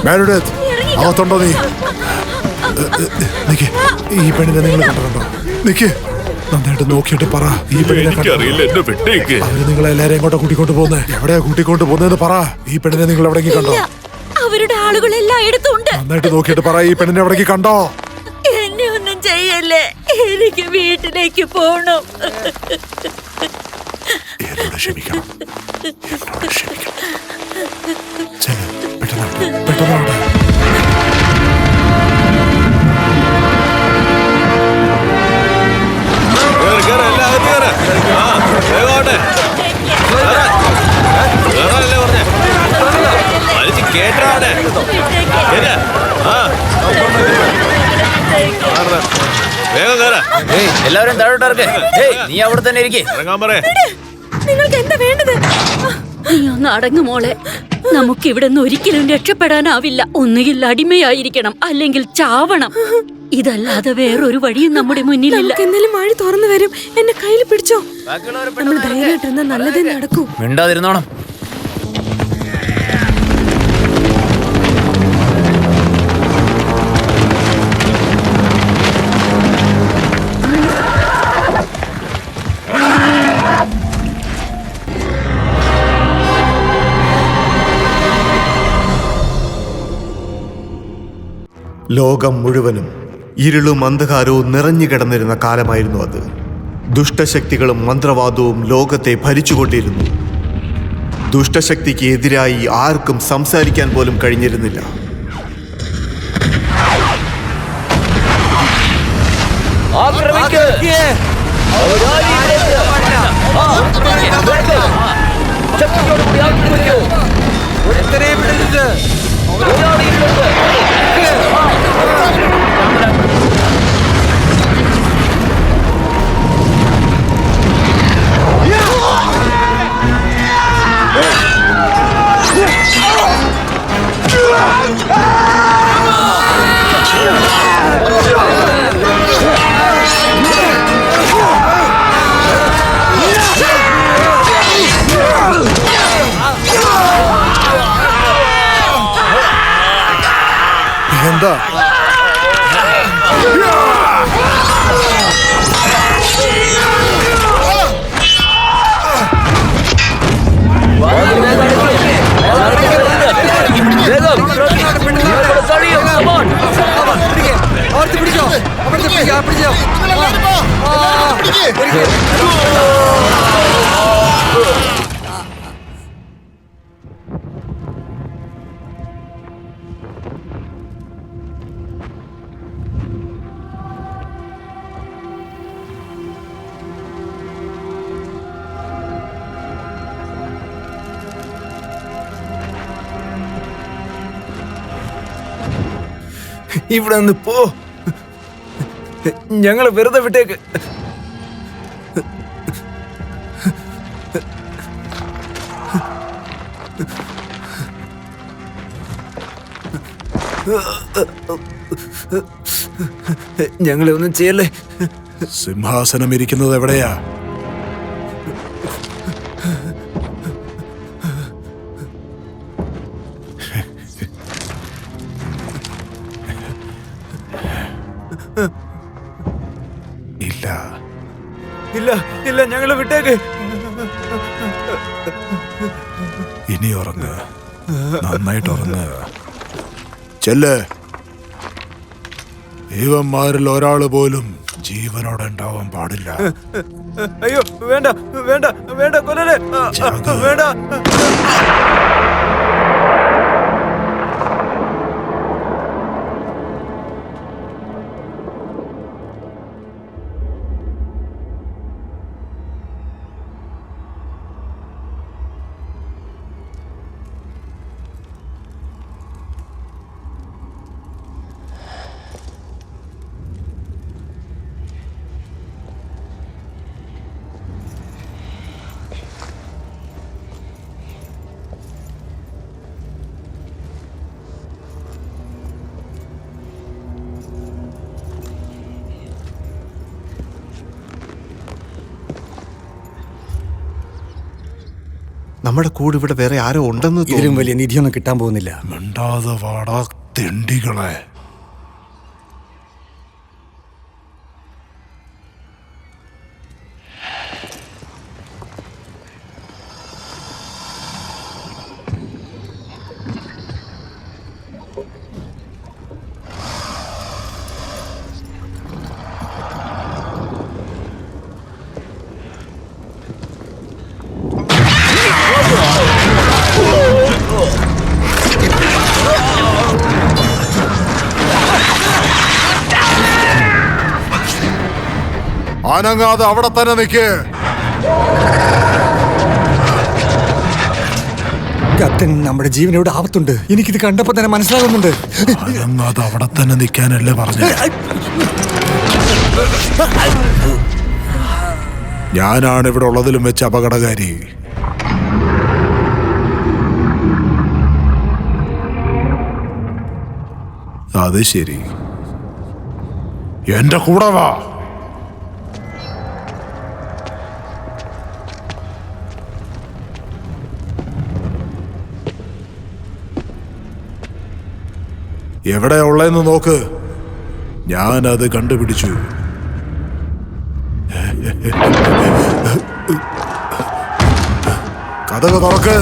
മെരിഡിത്ത്, അകത്തുണ്ടോ നീ? നിക്ക്, ഈ പെണ്ണിനെ നിങ്ങൾ കണ്ടിട്ടുണ്ടോ? നിക്ക്, നന്നായിട്ട് നോക്കിയിട്ട് പറ. ഈ പെണ്ണിനെ അവര് നിങ്ങളെ എല്ലാരെയും എങ്ങോട്ടാ കൂട്ടിക്കൊണ്ട് പോകുന്നേ? എവിടെയാ കൂട്ടിക്കൊണ്ട് പോകുന്നതെന്ന് പറ. ഈ പെണ്ണിനെ നിങ്ങൾ എവിടേക്ക് കണ്ടോ? അവരുടെ ആളുകളെല്ലാം എടുത്തുണ്ട്. നന്നായിട്ട് നോക്കിയിട്ട് പറ. ഈ പെണ്ണിനെ എവിടേക്ക് കണ്ടോ? എന്നെ ഒന്നും ചെയ്യല്ലേ, എനിക്ക് വീട്ടിലേക്ക് പോണം. എന്നോട് ക്ഷമിക്കണം, എന്നോട് ക്ഷമിക്കണം. ചെല്ല്, പെട്ടെന്ന് പെട്ടെന്ന്. എല്ലാവരും താഴോട്ടിറക്കെ. നീ അവിടെ തന്നെ ഇരിക്കേ. നിങ്ങൾക്ക് എന്താ വേണ്ടത്? നീ ഒന്ന് അടങ്ങു മോളെ. നമുക്ക് ഇവിടെ നിന്ന് ഒരിക്കലും രക്ഷപ്പെടാനാവില്ല. ഒന്നുകിൽ അടിമയായിരിക്കണം, അല്ലെങ്കിൽ ചാവണം. ഇതല്ലാതെ വേറൊരു വഴിയും നമ്മുടെ മുന്നിലില്ല. എന്തായാലും വഴി തുറന്നു വരും. എന്നെ കയ്യിൽ പിടിച്ചോ. നമ്മൾ ധൈര്യമായിട്ടിരുന്ന നല്ലതേ നടക്കൂ. മിണ്ടാതിരുന്നോണം. ലോകം മുഴുവനും ഇരുളും അന്ധകാരവും നിറഞ്ഞു കിടന്നിരുന്ന കാലമായിരുന്നു അത്. ദുഷ്ടശക്തികളും മന്ത്രവാദവും ലോകത്തെ ഭരിച്ചുകൊണ്ടിരുന്നു. ദുഷ്ടശക്തിക്ക് എതിരായി ആർക്കും സംസാരിക്കാൻ പോലും കഴിഞ്ഞിരുന്നില്ല. എന്താ? ഇവിടെ നിന്ന് പോ. ഞങ്ങളെ വെറുതെ വിട്ടേക്ക്. ഞങ്ങളെ ഒന്നും ചെയ്യല്ലേ. സിംഹാസനം ഇരിക്കുന്നത് എവിടെയാ? ഇല്ല ഇല്ല ഇല്ല, ഞങ്ങളെ വിട്ടേക്ക്. ഇനി ഉറങ്ങ്, നന്നായിട്ട് ഉറങ്ങ്. ചെല്ല്. ഇവന്മാരിൽ ഒരാള് പോലും ജീവനോടെ ഉണ്ടാവാൻ പാടില്ല. അയ്യോ വേണ്ട വേണ്ട വേണ്ട, കൊല്ലല്ലേ, വേണ്ട. നമ്മുടെ കൂടെ ഇവിടെ വേറെ ആരോ ഉണ്ടെന്ന് ഇതിലും തോന്നുന്നു. വലിയ നിധിയൊന്നും കിട്ടാൻ പോകുന്നില്ല. മിണ്ടാതെ വാടാ തെണ്ടികളെ. അനങ്ങാതെ അവിടെ തന്നെ നിൽക്ക്. ക്യാപ്റ്റൻ, നമ്മുടെ ജീവനോട് ആപത്തുണ്ട്. എനിക്കിത് കണ്ടപ്പോ തന്നെ മനസ്സിലാകുന്നുണ്ട്. അനങ്ങാതെ അവിടെ തന്നെ നിൽക്കാനല്ലേ പറഞ്ഞു. ഞാനാണ് ഇവിടെ ഉള്ളതിലും വെച്ച് അപകടകാരി. അത് ശരി, എന്റെ കൂടെ വാ. എവിടെയാ ഉള്ളതെന്ന് നോക്ക്. ഞാനത് കണ്ടുപിടിച്ചു. കതക് തുറക്ക്.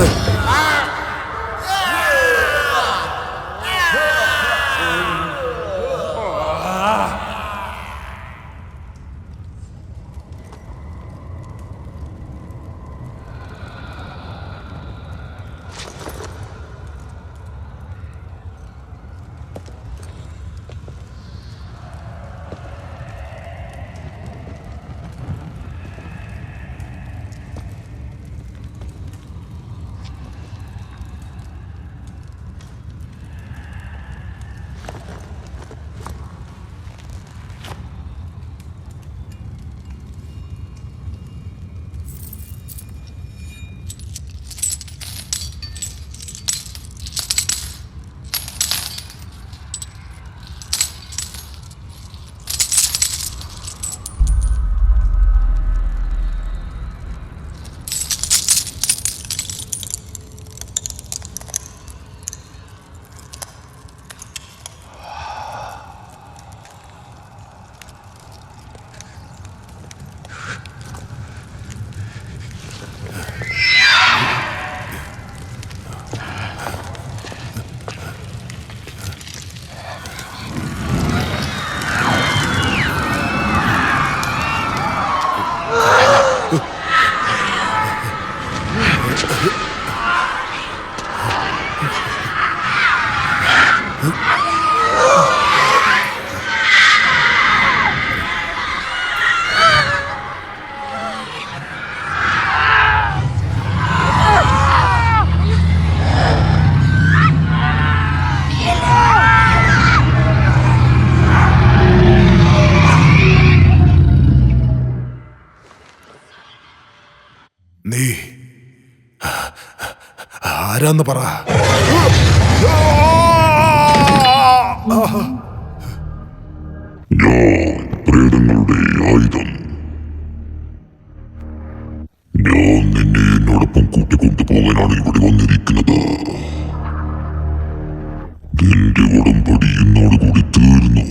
നീ ആരാന്ന് പറ. ഞാൻ പ്രേതങ്ങളുടെ ആയുധം. ഞാൻ നിന്നെ എന്നോടൊപ്പം കൂട്ടിക്കൊണ്ടുപോകാനാണ് ഇവിടെ വന്നിരിക്കുന്നത്. നിന്റെ ഉടമ്പടി എന്നോടുകൂടി തീർന്നു.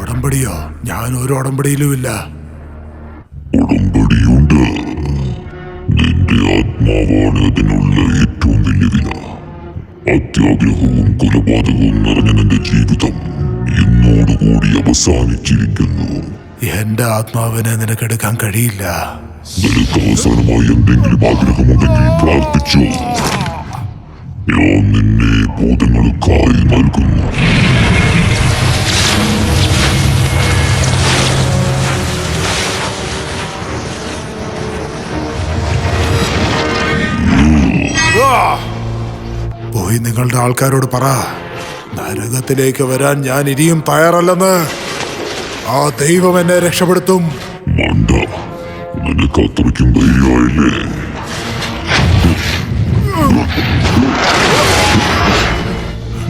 ഉടമ്പടിയോ? ഞാൻ ഒരു ഉടമ്പടിയിലും ഇല്ല. ഉടമ്പടിയുണ്ട്. നിന്റെ ആത്മാവാണ് അതിനുള്ള ഏറ്റവും വലിയ വില. അത്യാഗ്രഹവും കൊലപാതകവും നിറഞ്ഞ നിന്റെ ജീവിതം ഇന്നോടുകൂടി അവസാനിച്ചിരിക്കുന്നു. എന്റെ ആത്മാവിനെ നിനക്കെടുക്കാൻ കഴിയില്ല. നിനക്ക് അവസാനമായി എന്തെങ്കിലും ആഗ്രഹമുണ്ടെങ്കിൽ പ്രാർത്ഥിച്ചു. ഞാൻ നിന്നെ ഭൂതങ്ങൾക്കായി നൽകുന്നു. പോയി നിങ്ങളുടെ ആൾക്കാരോട് പറ, നരകത്തിലേക്ക് വരാൻ ഞാൻ ഇനിയും തയ്യാറല്ലെന്ന്. ആ ദൈവം എന്നെ രക്ഷപ്പെടുത്തും. മണ്ട, നിനക്ക് അത്രയ്ക്കും ധൈര്യമായില്ലേ?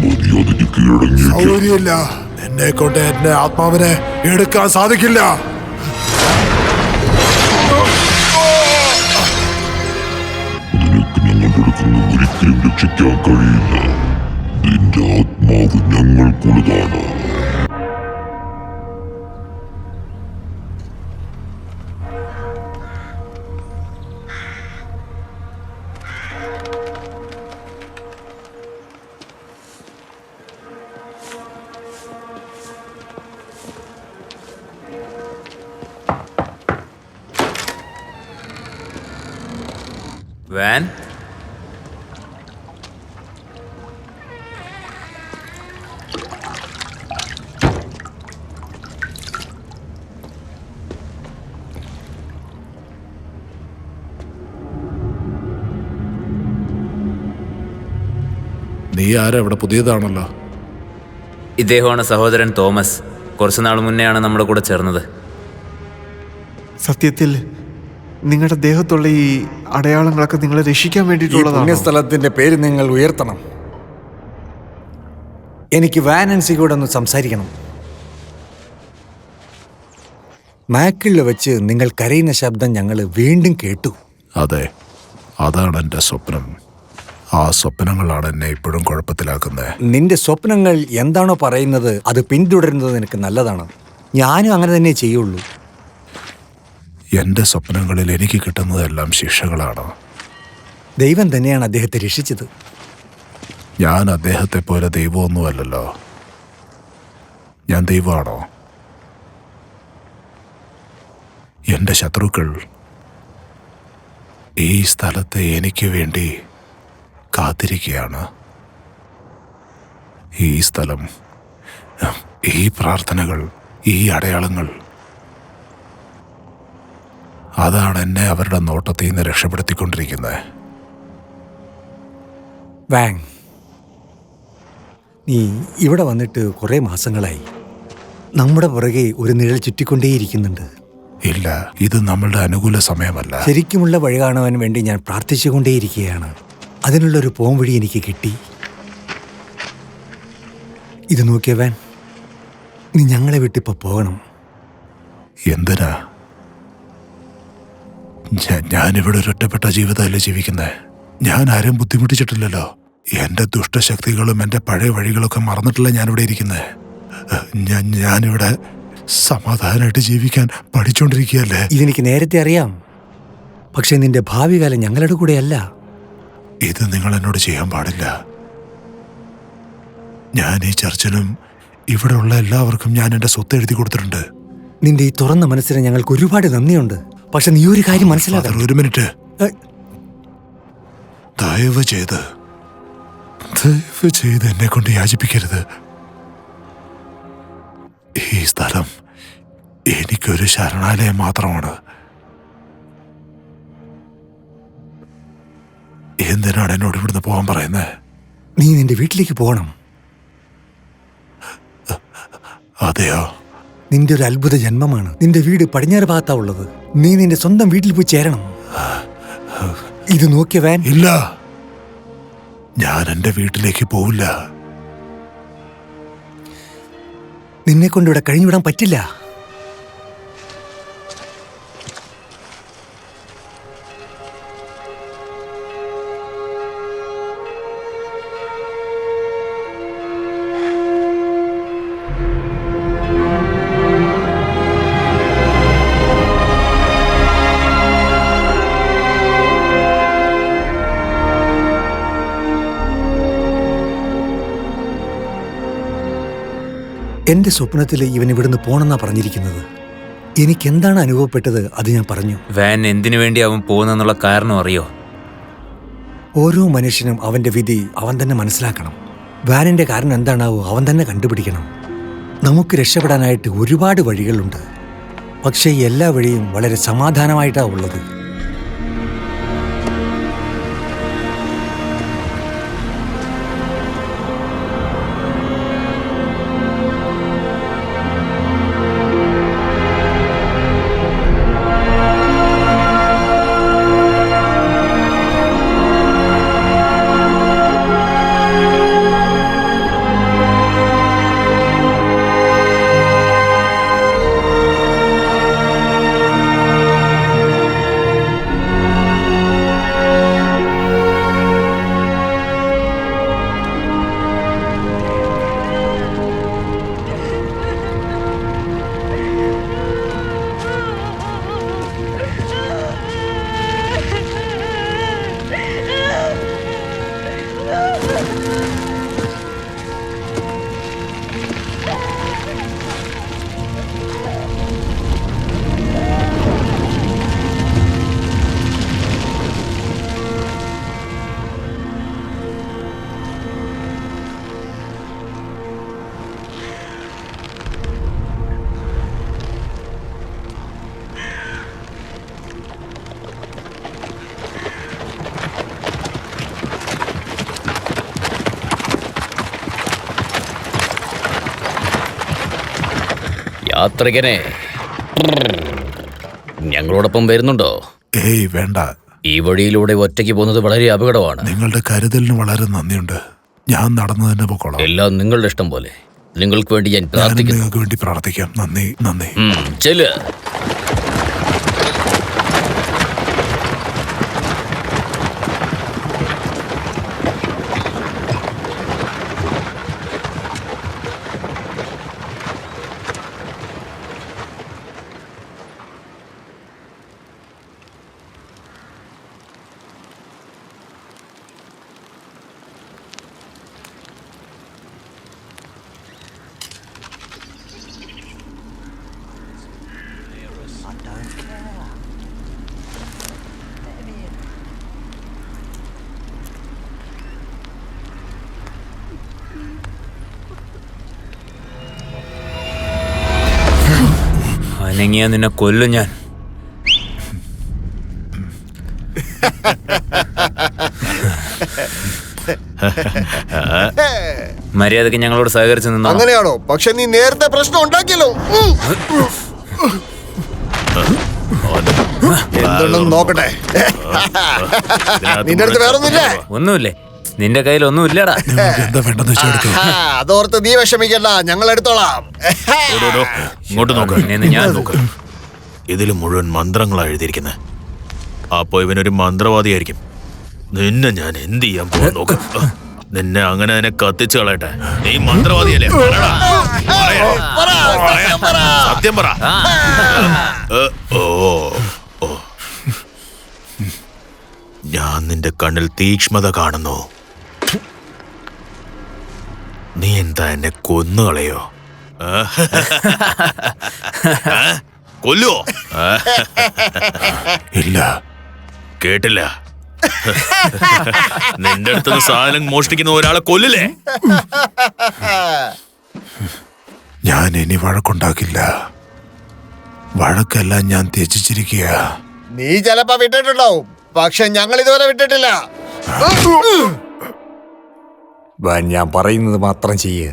മര്യാദയ്ക്ക് കീഴടങ്ങിയ സൗകര്യമില്ല. എന്നെ കൊണ്ട് എന്റെ ആത്മാവിനെ എടുക്കാൻ സാധിക്കില്ല. നിനക്ക് നിന്റെ അടുത്ത് നിന്ന് ഒരിക്കലും രക്ഷിക്കാൻ കഴിയില്ല. നിന്റെ ആത്മാവ് ഞങ്ങൾക്കുള്ളതാണ്. വാൻ, നീ ആരാ ഇവിടെ? പുതിയതാണല്ലോ. ഇദ്ദേഹമാണ് സഹോദരൻ തോമസ്. കുറച്ചു നാൾ മുന്നെയാണ് നമ്മുടെ കൂടെ ചേർന്നത്. സത്യത്തിൽ നിങ്ങളുടെ ദേഹത്തുള്ള ഈ അടയാളങ്ങളൊക്കെ നിങ്ങളെ രക്ഷിക്കാൻ ഈ വേണ്ടിയിട്ടുള്ളതാണ്. പുണ്യസ്ഥലത്തിന്റെ പേര് നിങ്ങൾ ഉയർത്തണം. എനിക്ക് വാനൻസിയോട് ഒന്ന് സംസാരിക്കണം. മാക്കിളിൽ വെച്ച് നിങ്ങൾ കരയുന്ന ശബ്ദം ഞങ്ങൾ വീണ്ടും കേട്ടു. അതെ, അതാണ് എൻ്റെ സ്വപ്നം. ആ സ്വപ്നങ്ങളാണ് എന്നെ ഇപ്പോഴും കുഴപ്പത്തിലാക്കുന്നത്. നിന്റെ സ്വപ്നങ്ങൾ എന്താണോ പറയുന്നത് അത് പിന്തുടരുന്നത് നിനക്ക് നല്ലതാണ്. ഞാനും അങ്ങനെ തന്നെ ചെയ്യുള്ളൂ. എൻ്റെ സ്വപ്നങ്ങളിൽ എനിക്ക് കിട്ടുന്നതെല്ലാം ശിക്ഷകളാണ്. ദൈവം തന്നെയാണ് അദ്ദേഹത്തെ രക്ഷിച്ചത്. ഞാൻ അദ്ദേഹത്തെ പോലെ ദൈവമൊന്നുമല്ലല്ലോ. ഞാൻ ദൈവമാണോ? എൻ്റെ ശത്രുക്കൾ ഈ സ്ഥലത്ത് എനിക്ക് വേണ്ടി കാത്തിരിക്കുകയാണ്. ഈ സ്ഥലം, ഈ പ്രാർത്ഥനകൾ, ഈ അടയാളങ്ങൾ, അതാണ് എന്നെ അവരുടെ നോട്ടത്തിൽ നിന്ന് രക്ഷപ്പെടുത്തിക്കൊണ്ടിരിക്കുന്നത്. വാങ്, നീ ഇവിടെ വന്നിട്ട് കുറേ മാസങ്ങളായി. നമ്മുടെ പുറകെ ഒരു നിഴൽ ചുറ്റിക്കൊണ്ടേയിരിക്കുന്നുണ്ട്. ഇല്ല, ഇത് നമ്മളുടെ അനുകൂല സമയമല്ല. ശരിക്കുമുള്ള വഴി കാണുവാൻ വേണ്ടി ഞാൻ പ്രാർത്ഥിച്ചുകൊണ്ടേയിരിക്കുകയാണ്. അതിനുള്ളൊരു പോംവഴി എനിക്ക് കിട്ടി. ഇത് നോക്കിയവൻ, നീ ഞങ്ങളെ വിട്ടിപ്പോ പോകണം. എന്തിനാ? ഞാനിവിടെ ഒരു ഒറ്റപ്പെട്ട ജീവിതമല്ലേ ജീവിക്കുന്നത്. ഞാൻ ആരും ബുദ്ധിമുട്ടിച്ചിട്ടില്ലല്ലോ. എൻ്റെ ദുഷ്ടശക്തികളും എൻ്റെ പഴയ വഴികളൊക്കെ മറന്നിട്ടല്ല ഞാനിവിടെ ഇരിക്കുന്നത്. ഞാനിവിടെ സമാധാനമായിട്ട് ജീവിക്കാൻ പഠിച്ചുകൊണ്ടിരിക്കുകയല്ലേ. ഇതെനിക്ക് നേരത്തെ അറിയാം. പക്ഷെ നിന്റെ ഭാവി കാലം ഞങ്ങളുടെ കൂടെയല്ല. ഇത് നിങ്ങൾ എന്നോട് ചെയ്യാൻ പാടില്ല. ഞാൻ ഈ ചർച്ചിനും ഇവിടെ ഉള്ള എല്ലാവർക്കും ഞാൻ എൻ്റെ സ്വത്ത് എഴുതി കൊടുത്തിട്ടുണ്ട്. നിന്റെ ഈ തുറന്ന മനസ്സിന് ഞങ്ങൾക്ക് ഒരുപാട് നന്ദിയുണ്ട്. പക്ഷെ നീ ഒരു കാര്യം മനസ്സിലാക്കണം. ഒരു മിനിറ്റ്, ദയവ് ചെയ്ത് എന്നെ കൊണ്ട് യാചിപ്പിക്കരുത്. ഈ സ്ഥലം എനിക്കൊരു ശരണാലയം മാത്രമാണ്. എന്തിനാണ് എന്നോട് ഇവിടുന്ന് പോകാൻ പറയുന്നത്? നീ നിന്റെ വീട്ടിലേക്ക് പോകണം. അതെയോ? നിന്റെ ഒരു അത്ഭുത ജന്മമാണ്. നിന്റെ വീട് പടിഞ്ഞാറ് ഭാഗത്താ ഉള്ളത്. നീ നിന്റെ സ്വന്തം വീട്ടിൽ പോയി ചേരണം. ഇത് നോക്കിയ വാൻ, ഇല്ല, ഞാൻ എൻ്റെ വീട്ടിലേക്ക് പോവില്ല. നിന്നെ കൊണ്ട് ഇവിടെ കഴിഞ്ഞുവിടാൻ പറ്റില്ല. എന്റെ സ്വപ്നത്തിൽ ഇവൻ ഇവിടുന്ന് പോണെന്നാ പറഞ്ഞിരിക്കുന്നത്. എനിക്കെന്താണ് അനുഭവപ്പെട്ടത് അത് ഞാൻ പറഞ്ഞു. വാൻ എന്തിനു വേണ്ടി അവൻ പോകുന്നെന്നുള്ള കാരണം അറിയോ? ഓരോ മനുഷ്യനും അവന്റെ വിധി അവൻ തന്നെ മനസ്സിലാക്കണം. വാനിന്റെ കാരണം എന്താണാവോ അവൻ തന്നെ കണ്ടുപിടിക്കണം. നമുക്ക് രക്ഷപ്പെടാനായിട്ട് ഒരുപാട് വഴികളുണ്ട്. പക്ഷേ എല്ലാ വഴിയും വളരെ സമാധാനമായിട്ടാണ് ഉള്ളത്. യാത്രികനെ ഞങ്ങളോടൊപ്പം വരുന്നുണ്ടോ? ഏയ് വേണ്ട. ഈ വഴിയിലൂടെ ഒറ്റയ്ക്ക് പോകുന്നത് വളരെ അപകടമാണ്. നിങ്ങളുടെ കരുതലിന് വളരെ നന്ദിയുണ്ട്. ഞാൻ നടന്നു തന്നെ പൊക്കോളാം. എല്ലാം നിങ്ങളുടെ ഇഷ്ടം പോലെ. നിങ്ങൾക്ക് വേണ്ടി ഞാൻ ഞാനും പ്രാർത്ഥിക്കുന്നു. നിങ്ങൾക്ക് വേണ്ടി പ്രാർത്ഥിക്കാം. നന്ദി, നന്ദി. ചെല്ല്. അനങ്ങിയ നിന്നെ കൊല്ലും ഞാൻ. മര്യാദക്ക് ഞങ്ങളോട് സഹകരിച്ച് നിന്നോ. അങ്ങനെയാണോ? പക്ഷെ നീ നേരത്തെ പ്രശ്നം ഉണ്ടാക്കിയല്ലോ. എന്തുണ്ടെന്ന് നോക്കട്ടെ. നിന്റെ അടുത്ത് വേറൊന്നുമില്ലേ? ഒന്നുമില്ലേ? നിന്റെ കയ്യിൽ ഒന്നും ഇല്ലടാ. എന്താ വേണ്ടെന്ന് വെച്ചാൽ എടുക്കാം. അതോർത്ത് നീ വിഷമിക്കണ്ട, ഞങ്ങൾ എടുത്തോളാം. ഇങ്ങോട്ട് നോക്ക്. ഞാൻ നോക്ക്. ഇതിൽ മുഴുവൻ മന്ത്രങ്ങളാണ് എഴുതിയിരിക്കുന്നത്. അപ്പോ ഇവനൊരു മന്ത്രവാദിയായിരിക്കും. നിന്നെ ഞാൻ എന്ത് ചെയ്യാൻ പോവാൻ നോക്ക്. നിന്നെ അങ്ങനെ തന്നെ കത്തിച്ചു കളയട്ടെ. നീ മന്ത്രവാദിയല്ലേ? സത്യം പറ. ഞാൻ നിന്റെ കണ്ണിൽ തീക്ഷ്മത കാണുന്നു. നീ എന്താ എന്നെ കൊന്നുകളയോ? കൊല്ലുവോ? ഇല്ല. കേട്ടില്ല. നിന്റെ അടുത്ത് സാധനം മോഷ്ടിക്കുന്ന ഒരാളെ കൊല്ലില്ലേ? ഞാൻ ഇനി വഴക്കുണ്ടാക്കില്ല. വഴക്കെല്ലാം ഞാൻ ത്യജിച്ചിരിക്കുക. നീ ചിലപ്പോ വിട്ടിട്ടുണ്ടാവും, പക്ഷെ ഞങ്ങൾ ഇതുവരെ വിട്ടിട്ടില്ല. ഞാൻ പറയുന്നത് മാത്രം ചെയ്യ്.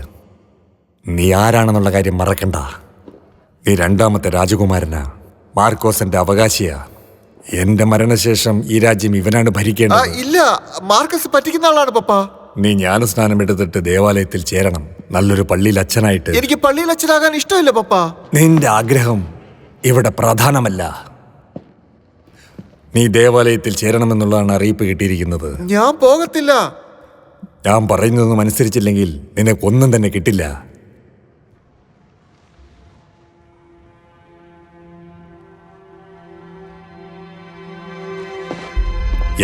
നീ ആരാണെന്നുള്ള കാര്യം മറക്കണ്ട. നീ രണ്ടാമത്തെ രാജകുമാരനാ, മാർക്കോസിന്റെ അവകാശിയാ. എന്റെ മരണശേഷം ഈ രാജ്യം ഇവനാണ് ഭരിക്കേണ്ടത്. ഇല്ല, മാർക്കസ് പറ്റിക്കുന്ന ആളാണ് പപ്പ. നീ ജ്ഞാനസ്നാനം എടുത്തിട്ട് ദേവാലയത്തിൽ ചേരണം, നല്ലൊരു പള്ളിയിൽ അച്ഛനായിട്ട്. എനിക്ക് പള്ളിയിൽ അച്ഛനാകാൻ ഇഷ്ടമില്ല പപ്പ. നിന്റെ ആഗ്രഹം ഇവിടെ പ്രധാനമല്ല. നീ ദേവാലയത്തിൽ ചേരണമെന്നുള്ളതാണ് അറിയിപ്പ് കിട്ടിയിരിക്കുന്നത്. ഞാൻ പോകത്തില്ല. ഞാൻ പറയുന്നതൊന്നും അനുസരിച്ചില്ലെങ്കിൽ നിനക്കൊന്നും തന്നെ കിട്ടില്ല.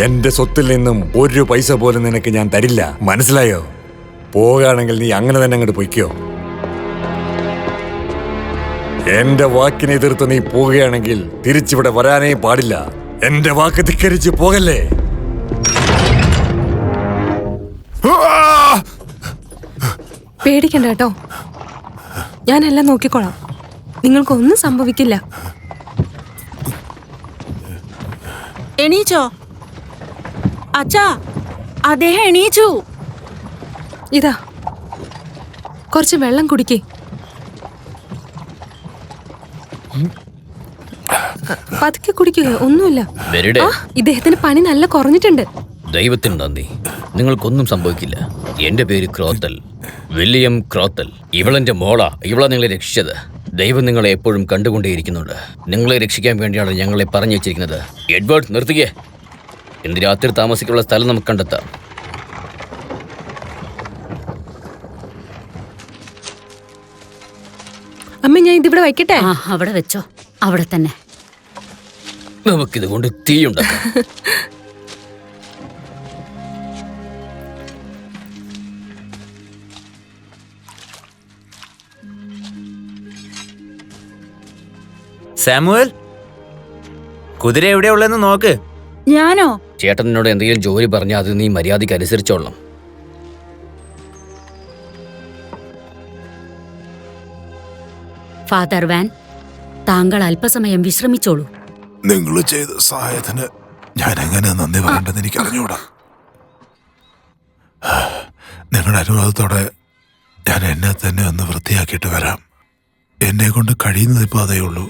എന്റെ സ്വത്തിൽ നിന്നും ഒരു പൈസ പോലും നിനക്ക് ഞാൻ തരില്ല, മനസ്സിലായോ? പോകുകയാണെങ്കിൽ നീ അങ്ങനെ തന്നെ അങ്ങോട്ട് പൊയ്ക്കോ. എന്റെ വാക്കിനെ എതിർത്ത് നീ പോവുകയാണെങ്കിൽ തിരിച്ചിവിടെ വരാനേ പാടില്ല. എന്റെ വാക്ക് ധിക്കരിച്ച് പോകല്ലേ. പേടിക്കണ്ട കേട്ടോ, ഞാനെല്ലാം നോക്കിക്കോളാം. നിങ്ങൾക്കൊന്നും സംഭവിക്കില്ല. എണീച്ചോ അച്ഛാ? അദ്ദേഹം എണീച്ചു. ഇതാ കുറച്ച് വെള്ളം കുടിക്കേ. പതുക്കെ കുടിക്കുക, ഒന്നുമില്ല. ഇദ്ദേഹത്തിന് പനി നല്ല കുറഞ്ഞിട്ടുണ്ട്. ദൈവത്തിന് നന്ദി. നിങ്ങൾക്കൊന്നും സംഭവിക്കില്ല. എന്റെ പേര് ക്രോത്തൽ, വില്യം ക്രോത്തൽ. ഇവളെന്റെ മോളാ. ഇവളാ നിങ്ങളെ രക്ഷിച്ചത്. ദൈവം നിങ്ങളെ എപ്പോഴും കണ്ടുകൊണ്ടേയിരിക്കുന്നുണ്ട്. നിങ്ങളെ രക്ഷിക്കാൻ വേണ്ടിയാണ് ഞങ്ങളെ പറഞ്ഞു വെച്ചിരിക്കുന്നത്. എഡ്വേർഡ്, നിർത്തിക്കേ. ഇന്ന് രാത്രി താമസിക്കാനുള്ള സ്ഥലം നമുക്ക് കണ്ടെത്താം. അമ്മ, ഞാൻ ഇതിവിടെ വയ്ക്കട്ടെ? അവിടെ വെച്ചോ, അവിടെ തന്നെ. നമുക്കിത് കൊണ്ട് തീയുണ്ടാക്കാം. സാമുവൽ, കുതിര എവിടെയാ ഉള്ളതെന്ന് നോക്ക്. ഞാനോ? ചേട്ടൻ നിന്നോട് എന്തെങ്കിലും ജോലി പറഞ്ഞാൽ അത് നീ മര്യാദയ്ക്ക് അനുസരിച്ചോളണം. ഫാദർ വാൻ, താങ്കൾ അല്പസമയം വിശ്രമിച്ചോളൂ. നിങ്ങൾ ചെയ്ത സഹായത്തിന് ഞാൻ എങ്ങനെ നന്ദി പറയേണ്ടതെന്ന് എനിക്ക് അറിഞ്ഞൂടാ. നിങ്ങളുടെ അനുവാദത്തോടെ ഞാൻ എന്നെ തന്നെ ഒന്ന് വൃത്തിയാക്കിയിട്ട് വരാം. എന്നെ കൊണ്ട് കഴിയുന്നത് ഇപ്പൊ അതേ ഉള്ളൂ.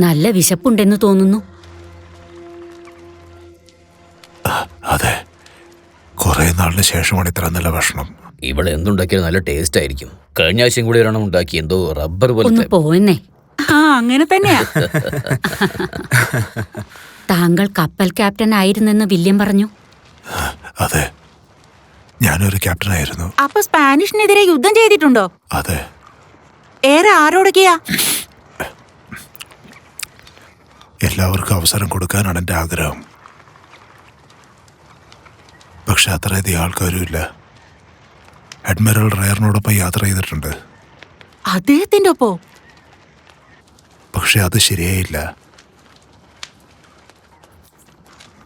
നല്ല വിശപ്പുണ്ടെന്ന് തോന്നുന്നു. അതെ, കുറെ നാളിന് ശേഷമാണ് ഇത്ര നല്ല ഭക്ഷണം. ഇവിടെ എന്തുണ്ടാക്കിയാലും നല്ല ടേസ്റ്റ് ആയിരിക്കും. കഴിഞ്ഞ ആഴ്ചയും കൂടി ഒരെണ്ണം ഉണ്ടാക്കി, എന്തോ റബ്ബർ ഒന്ന് പോലെ. പോന്നെ. അങ്ങനെ തന്നെയാ. താങ്കൾ കപ്പൽ ക്യാപ്റ്റൻ ആയിരുന്നെന്ന് വില്യം പറഞ്ഞു. അതെ, ഞാനൊരു ക്യാപ്റ്റനായിരുന്നു. അപ്പൊ സ്പാനിഷിനെതിരെ യുദ്ധം ചെയ്തിട്ടുണ്ടോ? അതെ. ഏറെ ആരോടൊക്കെയാ? എല്ലാവർക്കും അവസരം കൊടുക്കാനാണ് എൻ്റെ ആഗ്രഹം. പക്ഷെ അത്രയധികം ആൾക്കാരും ഇല്ല. അഡ്മിറൽ റയറിനോടൊപ്പം യാത്ര ചെയ്തിട്ടുണ്ട്. അദ്ദേഹത്തിന്റെ ഒപ്പോ? പക്ഷെ അത് ശരിയായില്ല.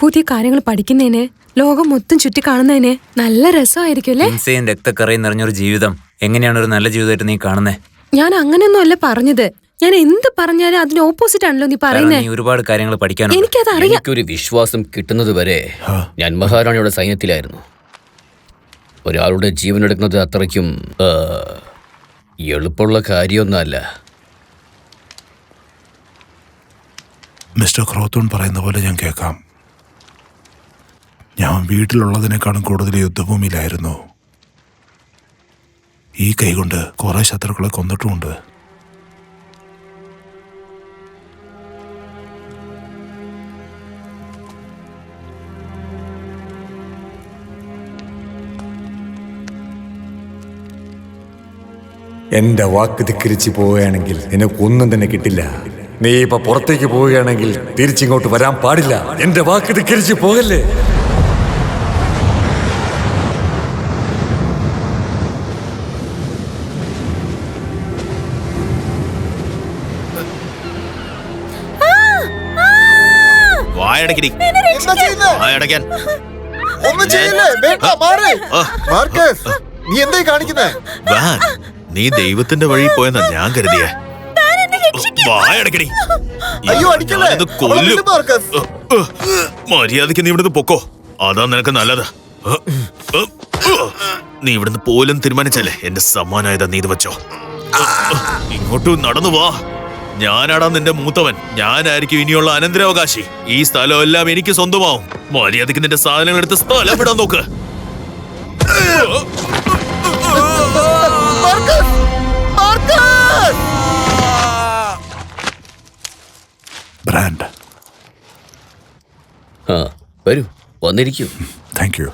പുതിയ കാര്യങ്ങൾ പഠിക്കുന്നതിന്, ലോകം മൊത്തം ചുറ്റി കാണുന്നതിന് നല്ല രസമായിരിക്കും അല്ലേ? ഹിംസയും രക്തക്കറയും നിറഞ്ഞൊരു ജീവിതം എങ്ങനെയാണ് ഒരു നല്ല ജീവിതമായിട്ട് നീ കാണുന്നേ? ഞാൻ അങ്ങനെയൊന്നും അല്ല പറഞ്ഞത്. ഞാൻ എന്ത് പറഞ്ഞാലും അതിന് ഓപ്പോസിറ്റ് ആണല്ലോ നീ പറയുന്നേ. ഒരുപാട് കാര്യങ്ങൾ പഠിക്കാനുണ്ട്. എനിക്കത് അറിയാം. എനിക്കൊരു വിശ്വാസം കിട്ടുന്നത് വരെ ഞാൻ മഹാറാണിയുടെ സൈന്യത്തിലായിരുന്നു. ഒരാളുടെ ജീവൻ എടുക്കുന്നത് അത്രയ്ക്കും എളുപ്പമുള്ള കാര്യമൊന്നുമല്ല. മിസ്റ്റർ ക്രോത്തൂൺ പറയുന്ന പോലെ ഞാൻ കേൾക്കാം. ഞാൻ വീട്ടിലുള്ളതിനേക്കാളും കൂടുതൽ യുദ്ധഭൂമിയിലായിരുന്നു. ഈ കൈകൊണ്ട് കുറെ ശത്രുക്കളെ കൊന്നിട്ടുമുണ്ട്. എന്റെ വാക്ക് ധിക്കരിച്ച് പോവുകയാണെങ്കിൽ നിനക്കൊന്നും തന്നെ കിട്ടില്ല. നീ ഇപ്പൊ പുറത്തേക്ക് പോവുകയാണെങ്കിൽ തിരിച്ചിങ്ങോട്ട് വരാൻ പാടില്ല. എന്റെ വാക്ക് ധിക്കരിച്ച് പോകല്ലേ. വായടക്കടി. വായടക്കാൻ. ഒന്നും ചെയ്യില്ലേ? വേണ്ട, മാറ്. മാർക്കസ്, നീ എന്തായി കാണിക്കുന്നേ? വാൻ, നീ ദൈവത്തിന്റെ വഴി പോയെന്നാ ഞാൻ കരുതിയേ. വായടക്കടി. അയ്യോ, അടിക്കല്ലേ. ഞാനിത് കൊല്ലും. അവളെ വിട് മാർക്കസ്. മര്യാദയ്ക്ക് നീ ഇവിടുന്ന് പൊക്കോ, അതാ നിനക്ക് നല്ലത്. നീ ഇവിടുന്ന് പോലും തീരുമാനിച്ചല്ലേ എന്റെ സമ്മാനായതാ. നീ ഇത് വെച്ചോ. ഇങ്ങോട്ട് നടന്നു വാ. ഞാനാടാ നിന്റെ മൂത്തവൻ. ഞാനായിരിക്കും ഇനിയുള്ള അനന്തരാവകാശി. ഈ സ്ഥലം എല്ലാം എനിക്ക് സ്വന്തമാവും. മര്യാദയ്ക്ക് നിന്റെ സാധനങ്ങൾ എടുത്ത് സ്ഥലം വിടാൻ നോക്ക്. ബ്രാൻഡ്, വരൂ, വന്നിരിക്കൂ. Thank you.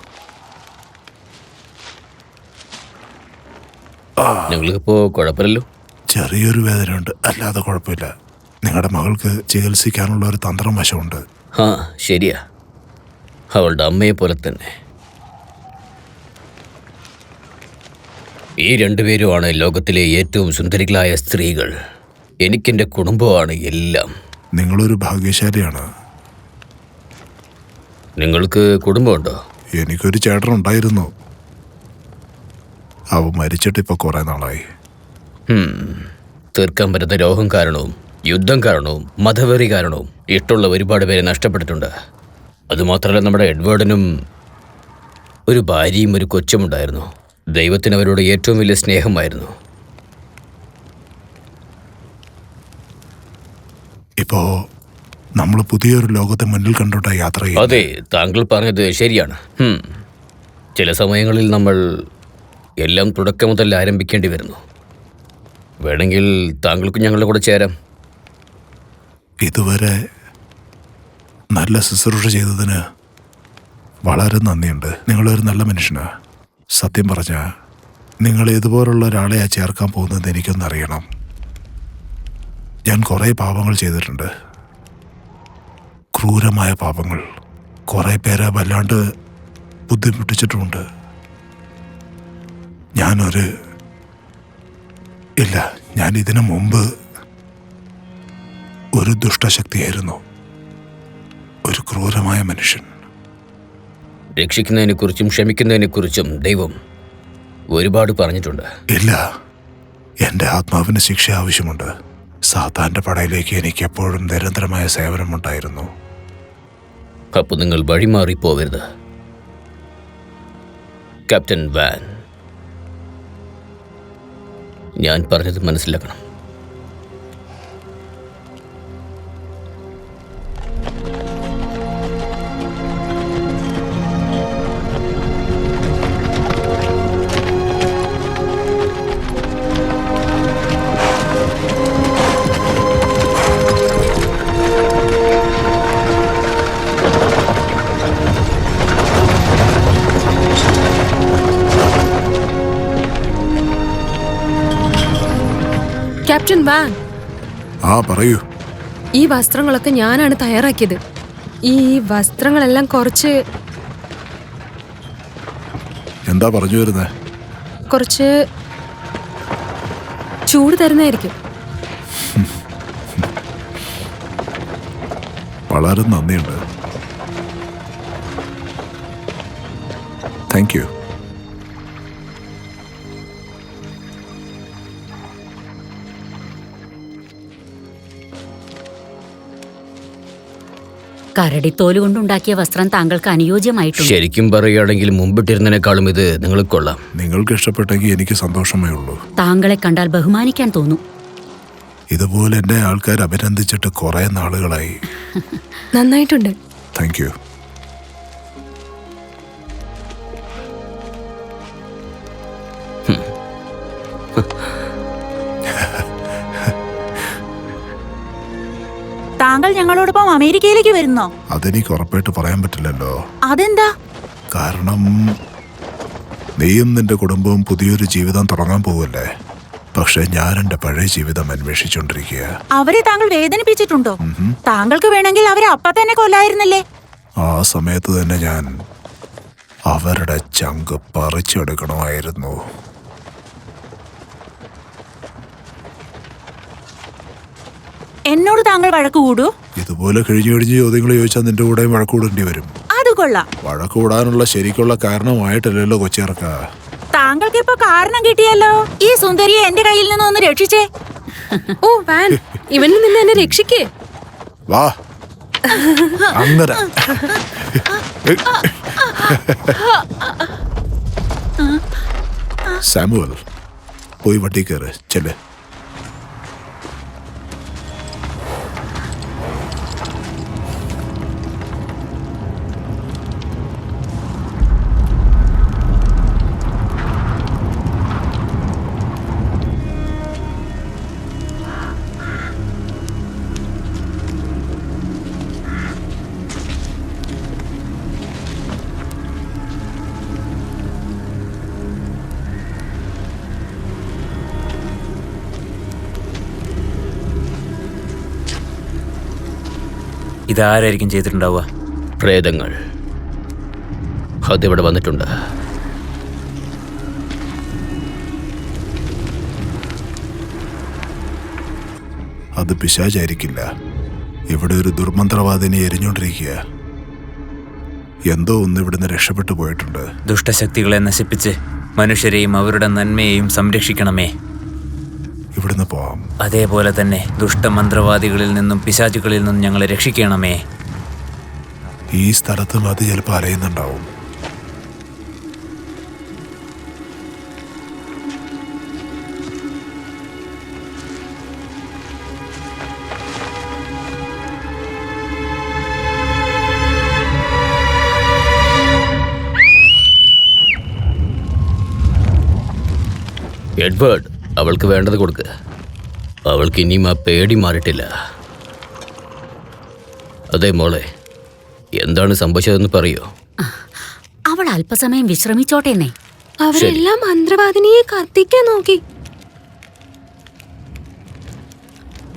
നിങ്ങൾക്കിപ്പോ കുഴപ്പമില്ലല്ലോ? ചെറിയൊരു വേദനയുണ്ട്, അല്ലാതെ കുഴപ്പമില്ല. നിങ്ങളുടെ മകൾക്ക് ചികിത്സിക്കാനുള്ള ഒരു തന്ത്രം വശമുണ്ട്. ശരിയാ, അവളുടെ അമ്മയെ പോലെ തന്നെ. ഈ രണ്ടുപേരുമാണ് ലോകത്തിലെ ഏറ്റവും സുന്ദരികളായ സ്ത്രീകൾ. എനിക്കെന്റെ കുടുംബമാണ് എല്ലാം. നിങ്ങളൊരു ഭാഗ്യശാലിയാണ്. നിങ്ങൾക്ക് കുടുംബമുണ്ടോ? എനിക്കൊരു ചേട്ടനുണ്ടായിരുന്നു. അവ മരിച്ചിട്ട് ഇപ്പൊ കുറെ നാളായി. തീർക്കാൻ പറ്റാത്ത രോഗം കാരണവും യുദ്ധം കാരണവും മതവെറി കാരണവും ഇഷ്ടമുള്ള ഒരുപാട് പേരെ നഷ്ടപ്പെട്ടിട്ടുണ്ട്. അതുമാത്രമല്ല, നമ്മുടെ എഡ്വേർഡിനും ഒരു ഭാര്യയും ഒരു കൊച്ചുമുണ്ടായിരുന്നു. ദൈവത്തിന് അവരോട് ഏറ്റവും വലിയ സ്നേഹമായിരുന്നു. ഇപ്പോ നമ്മൾ പുതിയൊരു ലോകത്തെ മുന്നിൽ കണ്ടോട്ടാ യാത്ര ചെയ്യുന്നത്. അതെ, താങ്കൾ പറഞ്ഞത് ശരിയാണ്. ചില സമയങ്ങളിൽ നമ്മൾ എല്ലാം തുടക്കം മുതൽ ആരംഭിക്കേണ്ടി വരുന്നു. വേണമെങ്കിൽ താങ്കൾക്ക് ഞങ്ങളുടെ കൂടെ ചേരാം. ഇതുവരെ നല്ല ശുശ്രൂഷ ചെയ്തതിന് വളരെ നന്ദിയുണ്ട്. നിങ്ങളൊരു നല്ല മനുഷ്യനാ. സത്യം പറഞ്ഞ നിങ്ങൾ ഇതുപോലുള്ള ഒരാളെയാ ചേർക്കാൻ പോകുന്നത് എനിക്കൊന്നറിയണം. ഞാൻ കുറേ പാപങ്ങൾ ചെയ്തിട്ടുണ്ട്, ക്രൂരമായ പാപങ്ങൾ. കുറേ പേരെ വല്ലാണ്ട് ബുദ്ധിമുട്ടിച്ചിട്ടുമുണ്ട്. ഞാൻ ഇതിനു മുമ്പ് ഒരു ദുഷ്ടശക്തിയായിരുന്നു, ഒരു ക്രൂരമായ മനുഷ്യൻ. രക്ഷിക്കുന്നതിനെക്കുറിച്ചും ക്ഷമിക്കുന്നതിനെക്കുറിച്ചും ദൈവം ഒരുപാട് പറഞ്ഞിട്ടുണ്ട്. ഇല്ല, എൻ്റെ ആത്മാവിന് ശിക്ഷ ആവശ്യമുണ്ട്. സാത്താൻ്റെ പടയിലേക്ക് എനിക്ക് എപ്പോഴും നിരന്തരമായ സേവനമുണ്ടായിരുന്നു. അപ്പോൾ നിങ്ങൾ വഴിമാറിപ്പോവരുത്. ക്യാപ്റ്റൻ വാൻ, ഞാൻ പറഞ്ഞത് മനസ്സിലാക്കണം. ക്യാപ്റ്റൻ വാൻ, പറയൂ. ഈ വസ്ത്രങ്ങളൊക്കെ ഞാനാണ് തയ്യാറാക്കിയത്. ഈ വസ്ത്രങ്ങളെല്ലാം കുറച്ച് എന്താ പറഞ്ഞു വരുന്നേ? കുറച്ച് ചൂട് തരുന്നതായിരിക്കും. വളരെ നന്ദിയുണ്ട്. Thank you. കരടിത്തോല് കൊണ്ടുണ്ടാക്കിയ വസ്ത്രം താങ്കൾക്ക് അനുയോജ്യമായിട്ടുണ്ട്. ശരിക്കും പറയുകയാണെങ്കിൽ മുമ്പിട്ടിരുന്നതിനേക്കാളും ഇത് നിങ്ങൾക്ക് കൊള്ളാം. നിങ്ങൾക്ക് ഇഷ്ടപ്പെട്ടെങ്കിൽ എനിക്ക് സന്തോഷമേ ഉള്ളൂ. താങ്കളെ കണ്ടാൽ ബഹുമാനിക്കാൻ തോന്നും. ഇതുപോലെ എന്നെ ആൾക്കാർ അഭിനന്ദിച്ചിട്ട് കുറെ നാളുകളായി. നന്നായിട്ടുണ്ട്. Thank you. താങ്കൾ ഞങ്ങളോടൊപ്പം അമേരിക്കയിലേക്ക് വരുന്നോ? അതെനിക്ക് ഉറപ്പായിട്ട് പറയാൻ പറ്റില്ലല്ലോ. അതെന്താ? കാരണം നീയും നിന്റെ കുടുംബവും പുതിയൊരു ജീവിതം തുടങ്ങാൻ പോവല്ലേ. പക്ഷെ ഞാൻ എന്റെ പഴയ ജീവിതം അന്വേഷിച്ചോണ്ടിരിക്കുക. അവരെ താങ്കൾ വേദനിപ്പിച്ചിട്ടുണ്ടോ? താങ്കൾക്ക് വേണമെങ്കിൽ അവരെ അപ്പ തന്നെ കൊല്ലായിരുന്നില്ലേ? ആ സമയത്ത് തന്നെ ഞാൻ അവരുടെ ചങ്ക് പറിച്ചെടുക്കണമായിരുന്നു. എന്നോട് താങ്കൾ വഴക്ക് കൂടൂ? ഇതുപോലെ കഴിഞ്ഞു ചോദ്യങ്ങൾ ചോദിച്ചാൽ നിന്റെ കൂടെ വഴക്കൂടേണ്ടി വരും. അത് കൊള്ളാം. വഴക്കൂടാനുള്ള ശരിക്കുള്ള കാരണമായിട്ടല്ലല്ലോ കൊച്ചിറക്ക. താങ്കൾക്ക് ഇപ്പൊ കാരണം കിട്ടിയല്ലോ. ഈ സുന്ദരിയെ എന്റെ കയ്യിൽ നിന്ന് ഒന്ന് രക്ഷിച്ചേ. ഓ വാൻ, ഇവനിൽ നിന്ന് എന്നെ രക്ഷിക്കേ. വാ അങ്ങനെ. സാമുവൽ, പോയി വണ്ടി കയറ്. ചെല്ല്. ഇതാരായിരിക്കും ചെയ്തിട്ടുണ്ടാവുക? പ്രേതങ്ങൾ അതിവിടെ വന്നിട്ടുണ്ട്. അത് പിശാചായിരിക്കില്ല. ഇവിടെ ഒരു ദുർമന്ത്രവാദിനെ എരിഞ്ഞോണ്ടിരിക്കുക. എന്തോ ഒന്ന് ഇവിടുന്ന് രക്ഷപ്പെട്ടു പോയിട്ടുണ്ട്. ദുഷ്ടശക്തികളെ നശിപ്പിച്ച് മനുഷ്യരെയും അവരുടെ നന്മയെയും സംരക്ഷിക്കണമേ. ഇവിടുന്ന് പോവാം. അതേപോലെ തന്നെ ദുഷ്ടമന്ത്രവാദികളിൽ നിന്നും പിശാചുകളിൽ നിന്നും ഞങ്ങളെ രക്ഷിക്കണമേ. ഈ സ്ഥലത്തും അത് ചിലപ്പോൾ അലയുന്നുണ്ടാവും. എഡ്വേർഡ്, അവൾക്ക് വേണ്ടത് കൊടുക്ക്. അവൾക്ക് ഇനിയും ആ പേടി മാറിയിട്ടില്ല. അതെ മോളെ, എന്താണ് സംഭവിച്ചതെന്ന് പറയോ? അവൾ അല്പസമയം വിശ്രമിച്ചോട്ടെന്നേ. അവരെല്ലാം മന്ത്രവാദിനിയെ കത്തിക്കാൻ നോക്കി.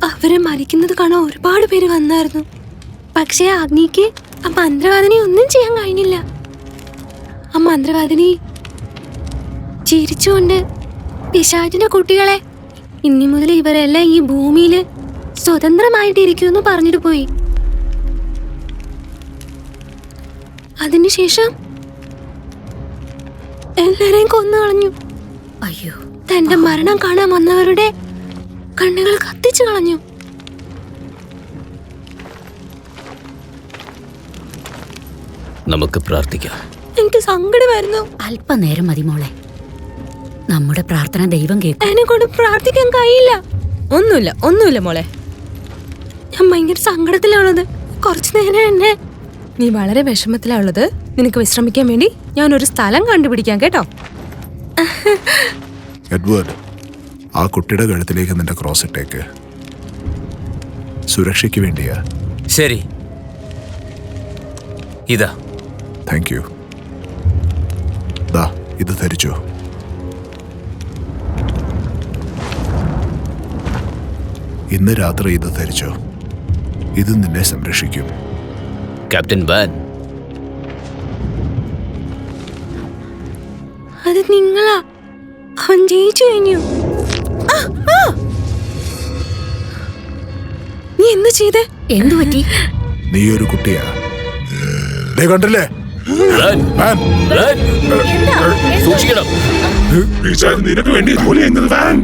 അവരെ മരിക്കുന്നത് കാണാൻ ഒരുപാട് പേര് വന്നായിരുന്നു. പക്ഷേ അഗ്നിക്ക് ആ മന്ത്രവാദിനി ഒന്നും ചെയ്യാൻ കഴിഞ്ഞില്ല. ആ മന്ത്രവാദിനി ചിരിച്ചുകൊണ്ട് പിശാചിന്റെ കുട്ടികളെ, ഇനി മുതൽ ഇവരെല്ലാം ഈ ഭൂമിയിൽ സ്വതന്ത്രമായിട്ടിരിക്കുമെന്ന് പറഞ്ഞിട്ട് പോയി. അതിനുശേഷം എല്ലാരെയും കൊന്നു കളഞ്ഞു. അയ്യോ, തന്റെ മരണം കാണാൻ വന്നവരുടെ കണ്ണുകൾ കത്തിച്ചു കളഞ്ഞു. നമുക്ക് പ്രാർത്ഥിക്കാം. എനിക്ക് സങ്കടമായിരുന്നു. അല്പനേരം മതി മോളെ. നമ്മുടെ പ്രാർത്ഥന ദൈവം കേൾക്കും. എന്നെ കൊണ്ട് പ്രാർത്ഥിക്കാൻ കഴിയില്ല. ഒന്നുമില്ല മോളെ. ഞാൻ ഭയങ്കര സങ്കടത്തിലാണുള്ളത്. കുറച്ചു നേരം എന്നെ. നീ വളരെ വിഷമത്തിലാണുള്ളത്. നിനക്ക് വിശ്രമിക്കാൻ വേണ്ടി ഞാൻ ഒരു സ്ഥലം കണ്ടുപിടിക്കാം കേട്ടോ. എഡ്വേർഡ്, ആ കുട്ടിയുടെ കഴുത്തിലേക്ക് നിന്റെ ക്രോസ് ഇട്ടേക്ക്. സുരക്ഷയ്ക്ക് വേണ്ടിയാ. ശരി, ഇതാ. Thank you. ദാ ഇത് ധരിച്ചോ. ഇന്ന് രാത്രി ഇത് ധരിച്ചോ. ഇത് നിന്നെ സംരക്ഷിക്കും. ക്യാപ്റ്റൻ വാൻ, അത് നിങ്ങളാ. അവൻ ജയിച്ചു കഴിഞ്ഞു. നീ എന്ത് ചെയ്തേ? എന്തു പറ്റി? നീ ഒരു കുട്ടിയാ. ദേ കണ്ടില്ലേ? സൂക്ഷിക്കണം. നിനക്ക് വേണ്ടി ജോലി ചെയ്യുന്നത് വാൻ.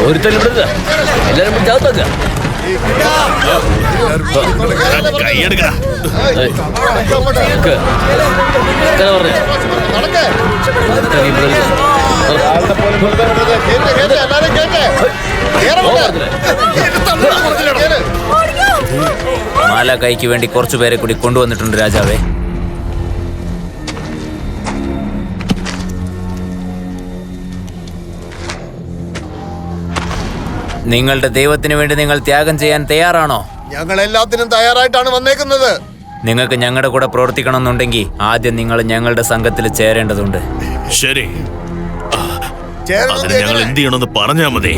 ഒരുത്തലും എല്ലാരും ചാത്താക്ക. കൈയെടുക്കടാ. മാല കൈക്ക് വേണ്ടി കുറച്ചുപേരെ കൂടി കൊണ്ടുവന്നിട്ടുണ്ട് രാജാവേ. നിങ്ങളുടെ ദൈവത്തിന് വേണ്ടി നിങ്ങൾ ത്യാഗം ചെയ്യാൻ തയ്യാറാണോ? ഞങ്ങൾ എല്ലാത്തിനും തയ്യാറായിട്ടാണ് വന്നേക്കുന്നത്. നിങ്ങൾക്ക് ഞങ്ങളുടെ കൂടെ പ്രവർത്തിക്കണമെന്നുണ്ടെങ്കിൽ ആദ്യം നിങ്ങൾ ഞങ്ങളുടെ സംഘത്തിൽ ചേരേണ്ടതുണ്ട്. ശരി, അതിന് ഞങ്ങൾ എന്ത് ചെയ്യണമെന്ന് പറഞ്ഞാ മതി.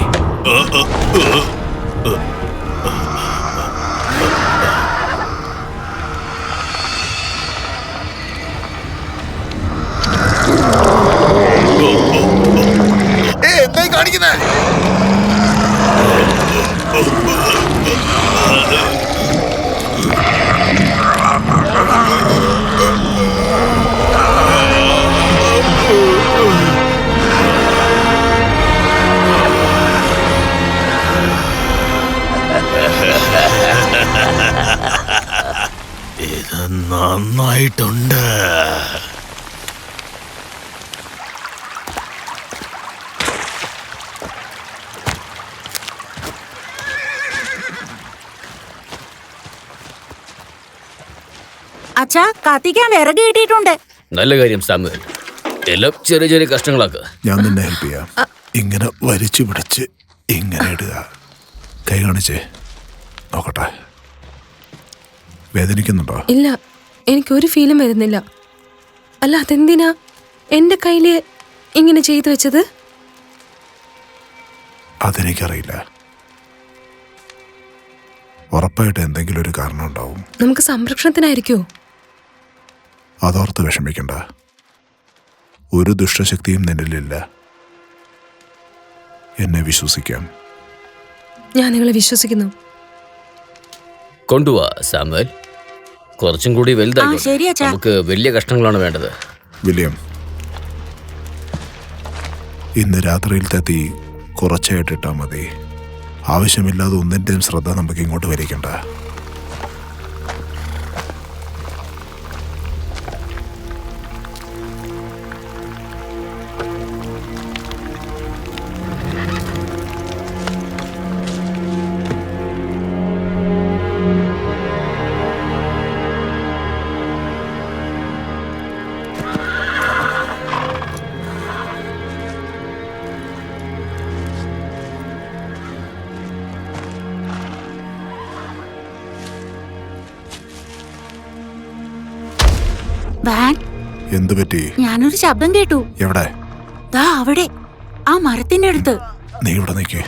എന്തായി കാണിക്കുന്നേ? ഇത് നന്നായിട്ടുണ്ട്. അച്ഛാ, കത്തിക്കാൻ വിറക് കിട്ടിയിട്ടുണ്ട്. നല്ല കാര്യം സാമുവേൽ. എല്ലാം ചെറിയ ചെറിയ കഷ്ണങ്ങളാക്കുക. ഞാൻ നിന്നെ ഹെൽപ്പ് ചെയ്യാം. ഇങ്ങനെ വലിച്ചു പിടിച്ച് ഇങ്ങനെ ഇടുക. കൈ കാണിച്ചേ നോക്കട്ടെ. വേദനിക്കുന്നുണ്ടോ? ഇല്ല, എനിക്കൊരു ഫീലും വരുന്നില്ല. അല്ല, അതെന്തിനാ എന്റെ കയ്യില് ഇങ്ങനെ ചെയ്തു വെച്ചത്? അതെനിക്കറിയില്ല. ഉറപ്പായിട്ട് എന്തെങ്കിലും ഒരു കാരണം ഉണ്ടാവും. നമുക്ക് സംരക്ഷണത്തിനായിരിക്കോ? അതോർത്ത് വിഷമിക്കണ്ട. ഒരു ദുഷ്ടശക്തിയും നിന്നിലില്ല. എന്നെ വിശ്വസിക്കാം. ഞാൻ നിങ്ങളെ വിശ്വസിക്കുന്നു. കൊണ്ടുപോവാ സാമുവേൽ. കുറച്ചും കൂടി വലുതായി. ശരി അച്ഛാ. നമുക്ക് വലിയ കഷ്ണങ്ങളാണ് വേണ്ടത്. വില്യം, ഇന്ന് രാത്രിയിലത്തെ തീ കുറച്ചായിട്ടിട്ടാ മതി. ആവശ്യമില്ലാതെ ഒന്നിൻ്റെയും ശ്രദ്ധ നമുക്ക് ഇങ്ങോട്ട് വലിക്കണ്ട. വാൻ, എന്തു പറ്റി? ഞാനൊരു ശബ്ദം കേട്ടു. എവിടെ? ദാ അവിടെ, ആ മരത്തിന്റെ അടുത്ത്. നീ ഇവിടെ നിൽക്കേ.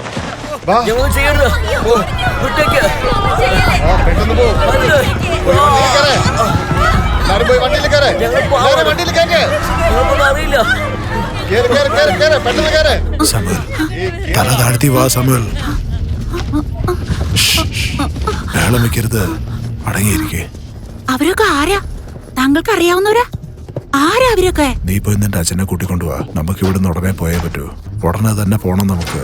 തല താഴ്ത്തി വാ സമൽ. ബഹളം വെക്കരുത്, അടങ്ങിയിരിക്കേ. അവരൊക്കെ ആരാ? താങ്കൾക്ക് അറിയാവുന്നവരാ? ആരാ അവരൊക്കെ? നീ പോയി നിന്റെ അച്ഛനെ കൂട്ടിക്കൊണ്ടുവാ. നമുക്ക് ഇവിടുന്ന് ഉടനെ പോയേ പറ്റൂ. ഉടനെ തന്നെ പോണം നമുക്ക്.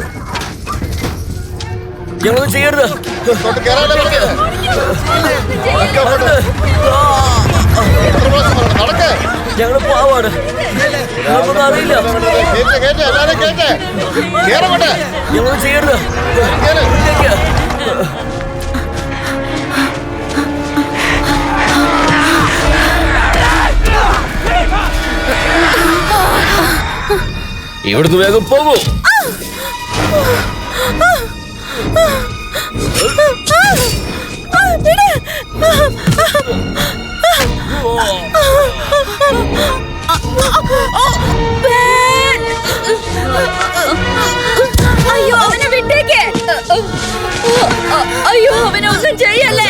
ഇവിടുന്ന് വേഗം പോകൂ. അയ്യോ, അവനെ വിട്ടേക്ക്. അയ്യോ, അവനെ ഒന്നും ചെയ്യല്ലേ.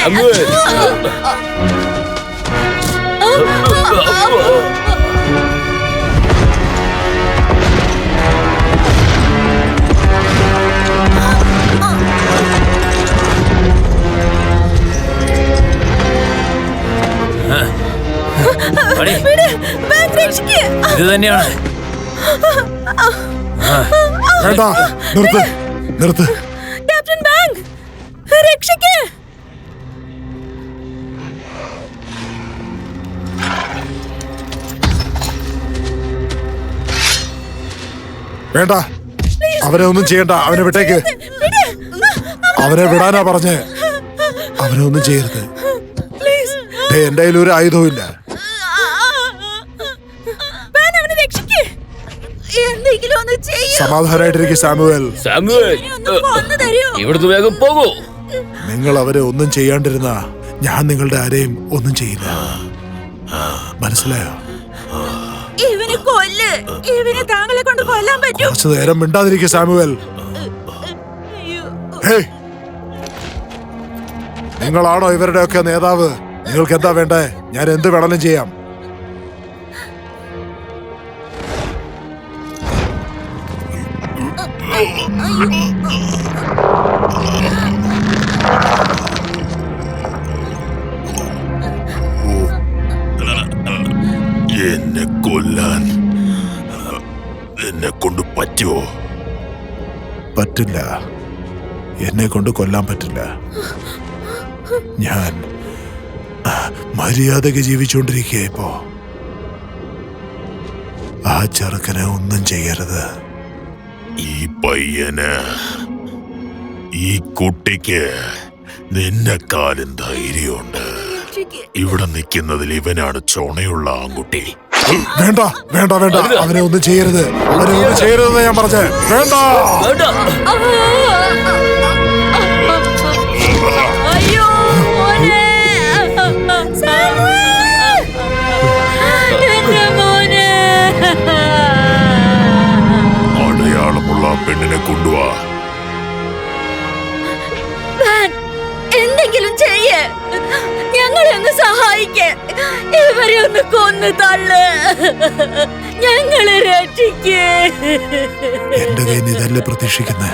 ഇത് തന്നെയാണ്. വേണ്ട, നിർത്ത് നിർത്ത്. ക്യാപ്റ്റൻ ബാങ്ക്, രക്ഷിക്ക്. വേണ്ട, അവനെ ഒന്നും ചെയ്യണ്ട. അവനെ വിട്ടേക്ക്. അവനെ വിടാനാ പറഞ്ഞേ. അവനെ ഒന്നും ചെയ്യരുത്. എന്റെ കയ്യിൽ ഒരു ആയുധവും ഇല്ല. സമാധാനായിട്ടിരിക്കും സാമുവേൽ. ഇവിടുന്ന് വേഗം പോകൂ. നിങ്ങൾ അവരെ ഒന്നും ചെയ്യാണ്ടിരുന്ന ഞാൻ നിങ്ങളുടെ ആരെയും ഒന്നും ചെയ്യില്ല. മനസ്സിലായോ? ഇവനെ കൊല്ല്. ഇവനെ താങ്കളെ കൊണ്ട് കൊല്ലാൻ പറ്റും. കുറച്ചു നേരം മിണ്ടാതിരിക്കും സാമുവേൽ. നിങ്ങളാണോ ഇവരുടെയൊക്കെ നേതാവ്? നിങ്ങൾക്ക് എന്താ വേണ്ടേ? ഞാൻ എന്ത് വേണമെങ്കിലും ചെയ്യാം. എന്നെ കൊല്ലാൻ എന്നെ കൊണ്ട് പറ്റുമോ? പറ്റില്ല. എന്നെ കൊണ്ട് കൊല്ലാൻ പറ്റില്ല. ഞാൻ മര്യാദക്ക് ജീവിച്ചുകൊണ്ടിരിക്കുക. ഇപ്പോ ആ ചെറുക്കനെ ഒന്നും ചെയ്യരുത്. ഈ പയ്യന്, ഈ കുട്ടിക്ക് നിന്നെക്കാലും ധൈര്യമുണ്ട്. ഇവിടെ നിൽക്കുന്നതിൽ ഇവനാണ് ചൊണയുള്ള ആൺകുട്ടി. വേണ്ട വേണ്ട വേണ്ട, അവനെ ഒന്നും ചെയ്യരുത്. അവനെ ഒന്നും ചെയ്യരുതെന്ന് ഞാൻ പറഞ്ഞേ. വേണ്ട. അയ്യോ, മോനെ. എന്റെ മോനെ. അടയാളമുള്ള പെണ്ണിനെ കൊണ്ടുവാ. എന്തെങ്കിലും ചെയ്യ്. ഞങ്ങളെ ഒന്ന് സഹായിക്ക്. ഇവരെ ഒന്ന് കൊന്നു തള്ളു. ഞങ്ങളെ രക്ഷിക്ക്. എന്റെ കയ്യിൽ നിന്ന് ഇതല്ലേ പ്രതീക്ഷിക്കുന്നേ?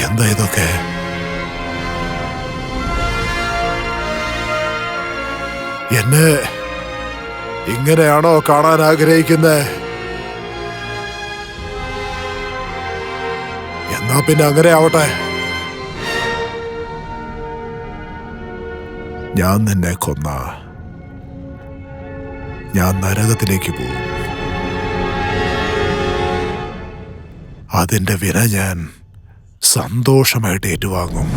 എന്താ ഇതൊക്കെ? എന്നെ ഇങ്ങനെയാണോ കാണാൻ ആഗ്രഹിക്കുന്നേ? പിന്നെ അങ്ങനെ ആവട്ടെ. ഞാൻ നിന്നെ കൊന്ന ഞാൻ നരകത്തിലേക്ക് പോകും. അതിന്റെ വില ഞാൻ സന്തോഷമായിട്ട് ഏറ്റുവാങ്ങും.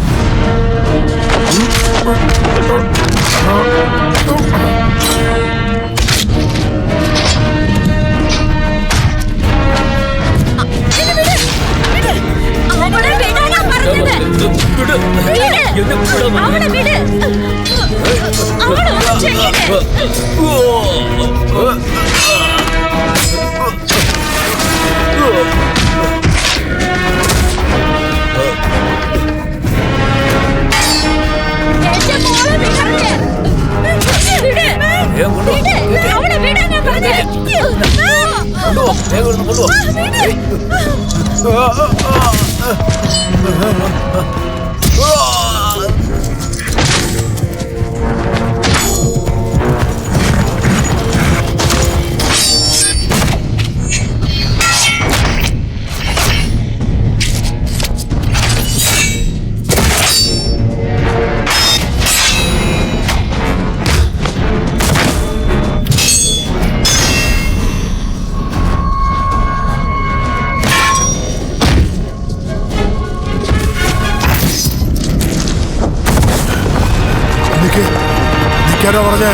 നിക്കാനാ പറഞ്ഞേ?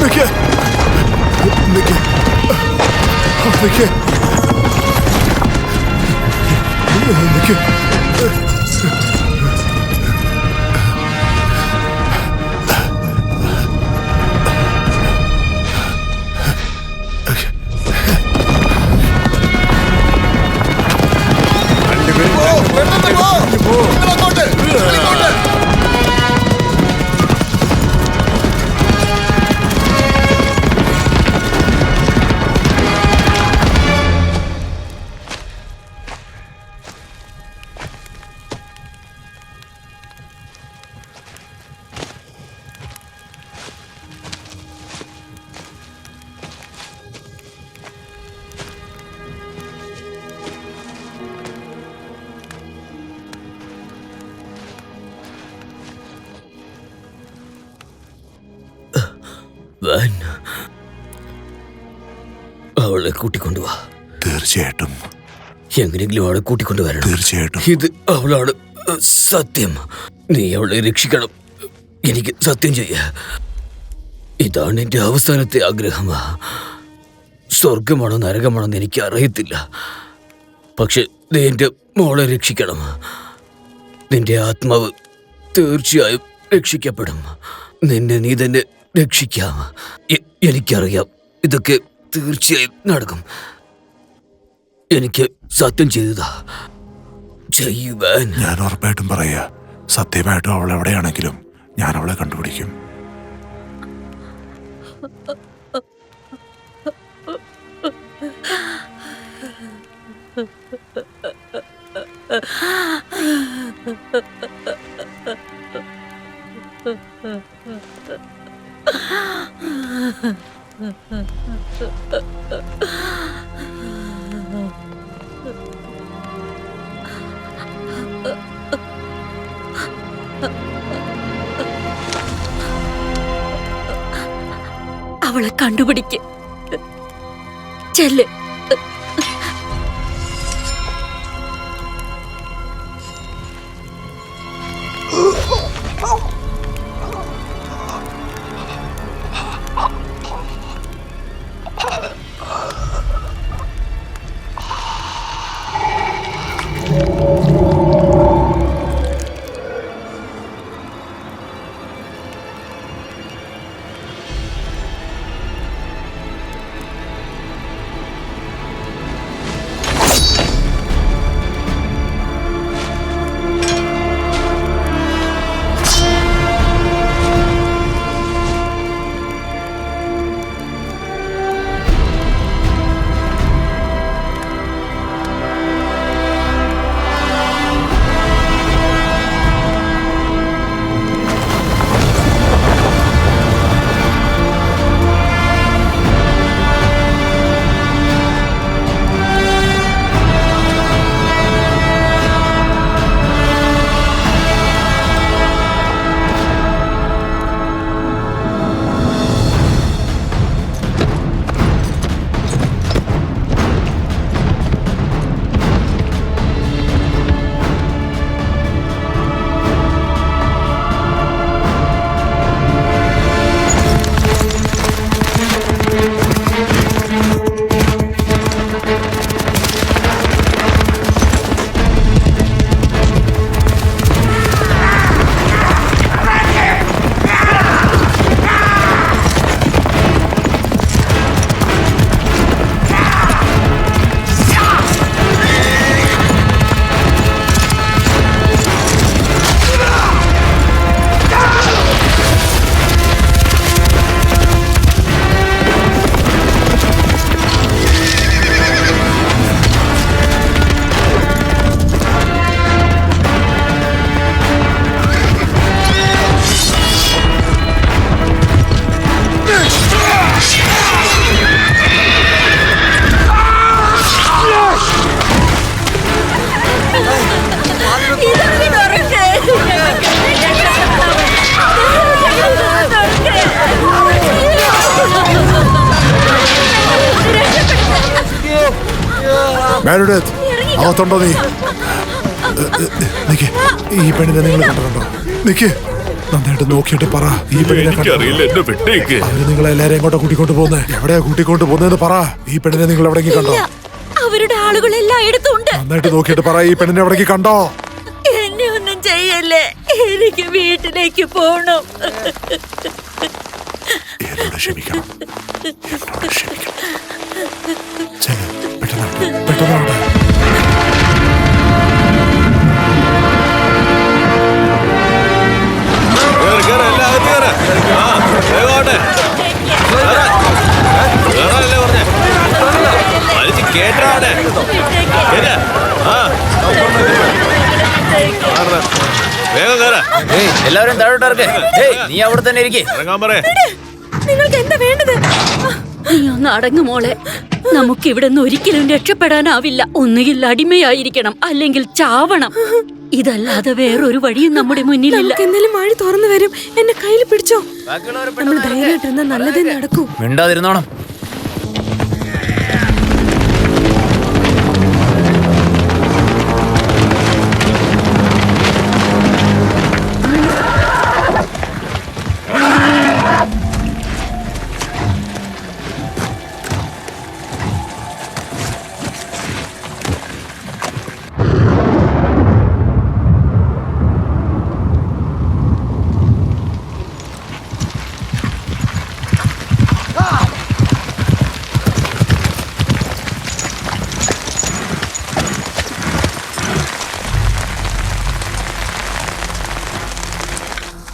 നിക്ക് നിക്ക് നിക്ക് നിക്ക്. അവളെ കൂട്ടിക്കൊണ്ടുവാ. തീർച്ചയായിട്ടും. എങ്ങനെയെങ്കിലും അവളെ കൂട്ടിക്കൊണ്ടുവരണം. തീർച്ചയായിട്ടും. ഇത് അവളാണ് സത്യം. നീ അവളെ രക്ഷിക്കണം. എനിക്ക് സത്യം ചെയ്യ. ഇതാണ് എന്റെ അവസാനത്തെ ആഗ്രഹം. സ്വർഗമാണോ നരകമാണോ എന്ന് എനിക്ക് അറിയത്തില്ല. പക്ഷെ നീ എന്റെ മോളെ രക്ഷിക്കണം. നിന്റെ ആത്മാവ് തീർച്ചയായും രക്ഷിക്കപ്പെടും. നിന്നെ നീ തന്നെ രക്ഷിക്കാം. എനിക്കറിയാം ഇതൊക്കെ തീർച്ചയായും നടക്കും. എനിക്ക് സത്യം ചെയ്തതാ. ചെയ്യുവാൻ ഞാൻ ഉറപ്പായിട്ടും പറയാ. സത്യമായിട്ടും അവൾ എവിടെയാണെങ്കിലും ഞാൻ അവളെ കണ്ടുപിടിക്കും. അവളെ കണ്ടുപിടിക്ക്. ചെല്ല്. മാരിഡേത്ത്, അകത്തുണ്ടോ നീ? നിക്ക്, ഈ പെണ്ണിനെ നിങ്ങൾ കണ്ടിട്ടുണ്ടോ? നിക്ക്, നന്നായിട്ട് നോക്കിയിട്ട് പറ. ഈ പെണ്ണിനെ അവര് നിങ്ങളെ എല്ലാരെയും ഇങ്ങോട്ട് കൂട്ടിക്കൊണ്ട് പോകുന്നേ. എവിടെയാ കൂട്ടിക്കൊണ്ട് പോകുന്നതെന്ന് പറ. ഈ പെണ്ണിനെ നിങ്ങൾ എവിടെയെങ്കിലും കണ്ടോ? അവരുടെ ആളുകൾ എല്ലായിടത്തും ഉണ്ട്. നന്നായിട്ട് നോക്കിയിട്ട് പറ. ഈ പെണ്ണിനെ എവിടേക്ക് കണ്ടോ? എന്നെ ഒന്നും ചെയ്യല്ലേ, എനിക്ക് വീട്ടിലേക്ക് പോണം. എന്നോട് ക്ഷമിക്കണം, എന്നോട് ക്ഷമിക്കണം. ചെല്ല്, പെട്ടെന്ന് പെട്ടെന്ന്. എല്ലാവരും താഴോട്ടിറക്കെ. നീ അവിടെ തന്നെ ഇരിക്കേ. നിങ്ങൾക്ക് എന്താ വേണ്ടത്? നീ ഒന്ന് അടങ്ങു മോളെ. നമുക്ക് ഇവിടെ നിന്ന് ഒരിക്കലും രക്ഷപ്പെടാനാവില്ല. ഒന്നുകിൽ അടിമയായിരിക്കണം, അല്ലെങ്കിൽ ചാവണം. ഇതല്ലാതെ വേറൊരു വഴിയും നമ്മുടെ മുന്നിലില്ല. എന്തെങ്കിലും വഴി തുറന്നു വരും. എന്നെ കയ്യിൽ പിടിച്ചോ. നമ്മൾ ധൈര്യമായിട്ടിരുന്ന നല്ലതേ നടക്കൂ. മിണ്ടാതിരുന്നോണം.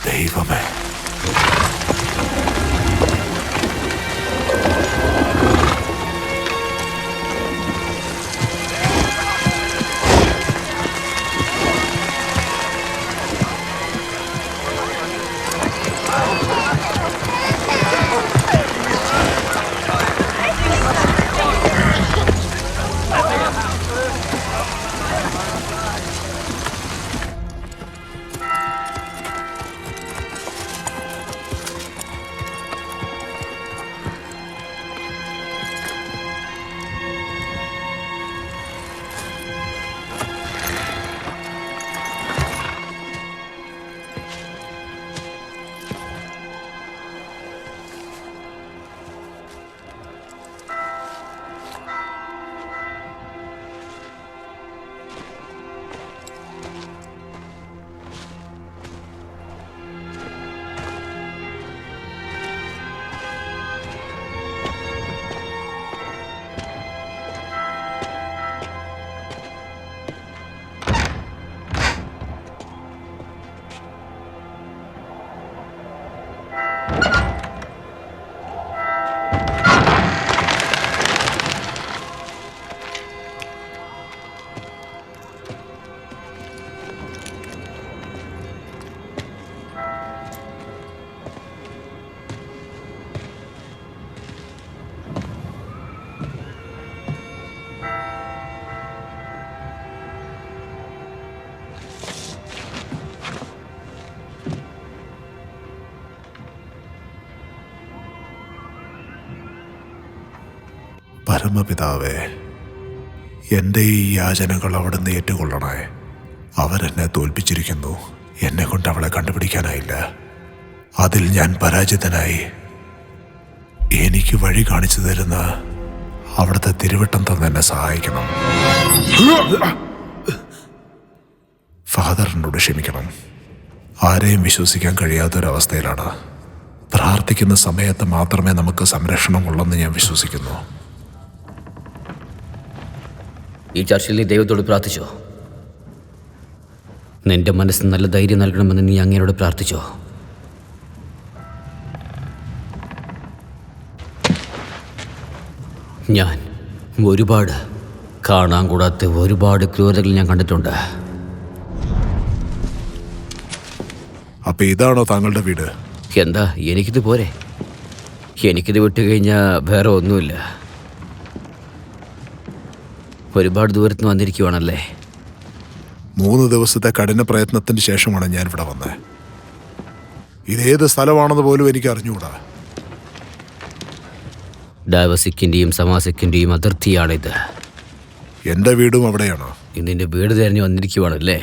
ദൈവമേ, പരമപിതാവേ, എൻ്റെ ഈ യാചനകൾ അവിടുന്ന് ഏറ്റുകൊള്ളണേ. അവരെന്നെ തോൽപ്പിച്ചിരിക്കുന്നു. എന്നെ കൊണ്ട് അവളെ കണ്ടുപിടിക്കാനായില്ല. അതിൽ ഞാൻ പരാജിതനായി. എനിക്ക് വഴി കാണിച്ചു തരുന്ന അവിടുത്തെ തിരുവട്ടം തന്നെ എന്നെ സഹായിക്കണം. ഫാദറിനോട് ക്ഷമിക്കണം. ആരെയും വിശ്വസിക്കാൻ കഴിയാത്തൊരവസ്ഥയിലാണ്. പ്രാർത്ഥിക്കുന്ന സമയത്ത് മാത്രമേ നമുക്ക് സംരക്ഷണമുള്ളെന്ന് ഞാൻ വിശ്വസിക്കുന്നു. ഈ ചർച്ചിൽ നീ ദൈവത്തോട് പ്രാർത്ഥിച്ചോ? നിന്റെ മനസ്സിന് നല്ല ധൈര്യം നൽകണമെന്ന് നീ അങ്ങേരോട് പ്രാർത്ഥിച്ചോ? ഞാൻ ഒരുപാട് കാണാൻ കൂടാത്ത ഒരുപാട് ക്രൂരതകൾ ഞാൻ കണ്ടിട്ടുണ്ട്. അപ്പൊ ഇതാണോ താങ്കളുടെ വീട്? എന്താ, എനിക്കിത് പോരെ? എനിക്കിത് വിട്ടുകഴിഞ്ഞാൽ വേറെ ഒന്നുമില്ല. ഒരുപാട് ദൂരത്ത് വന്നിരിക്കുവാണല്ലേ? 3 ദിവസത്തെ കഠിന പ്രയത്നത്തിന് ശേഷമാണ് ഞാൻ ഇവിടെ വന്നത്. ഇതേത് സ്ഥലമാണെന്ന് പോലും എനിക്ക് അറിഞ്ഞുകൂടാ. ഡാവസിക്കിൻ്റെയും സമാസിക്കിൻ്റെയും അതിർത്തിയാണിത്. എന്റെ വീടും അവിടെയാണ്. ഇന്നിന്റെ വീട് തിരഞ്ഞു വന്നിരിക്കുവാണല്ലേ?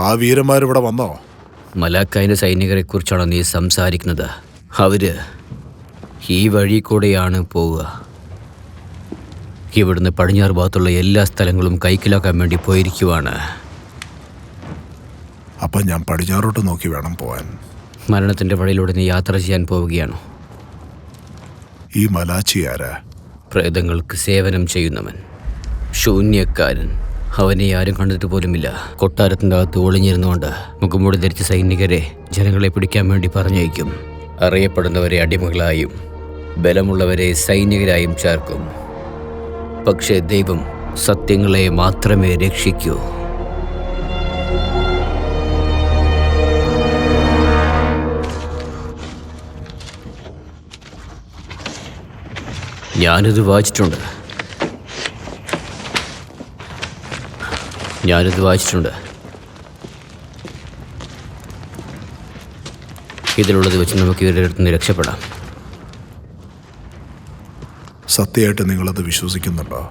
ആ വീരന്മാരിവിടെ വന്നോ? മലാക്കായിന്റെ സൈനികരെ കുറിച്ചാണോ നീ സംസാരിക്കുന്നത്? അവര് ഈ വഴി കൂടെയാണ് പോവുക. ഇവിടുന്ന് പടിഞ്ഞാറ് ഭാഗത്തുള്ള എല്ലാ സ്ഥലങ്ങളും കൈക്കലാക്കാൻ വേണ്ടി പോയിരിക്കുവാണ്. അപ്പൊ ഞാൻ പടിഞ്ഞാറോട്ട് നോക്കി വേണം പോവാൻ. മരണത്തിന്റെ വഴിയിലൂടെ നീ യാത്ര ചെയ്യാൻ പോവുകയാണോ? ഈ മലാച്ചി ആരാ? പ്രേതങ്ങൾക്ക് സേവനം ചെയ്യുന്നവൻ, ശൂന്യക്കാരൻ. അവനെ ആരും കണ്ടിട്ട് പോലുമില്ല. കൊട്ടാരത്തിൻ്റെ അകത്ത് ഒളിഞ്ഞിരുന്നുകൊണ്ട് മുഖംമൂടി ധരിച്ച സൈനികരെ ജനങ്ങളെ പിടിക്കാൻ വേണ്ടി പറഞ്ഞയക്കും. അറിയപ്പെടുന്നവരെ അടിമകളായും ബലമുള്ളവരെ സൈനികരായും ചേർക്കും. പക്ഷേ ദൈവം സത്യങ്ങളെ മാത്രമേ രക്ഷിക്കൂ. ഞാനിത് വായിച്ചിട്ടുണ്ട്. ഇതിലുള്ളത് വെച്ച് നമുക്ക് ഇവരുടെ അടുത്ത് നിന്ന് രക്ഷപ്പെടാം. സത്യമായിട്ട് നിങ്ങളത് വിശ്വസിക്കുന്നുണ്ടോ?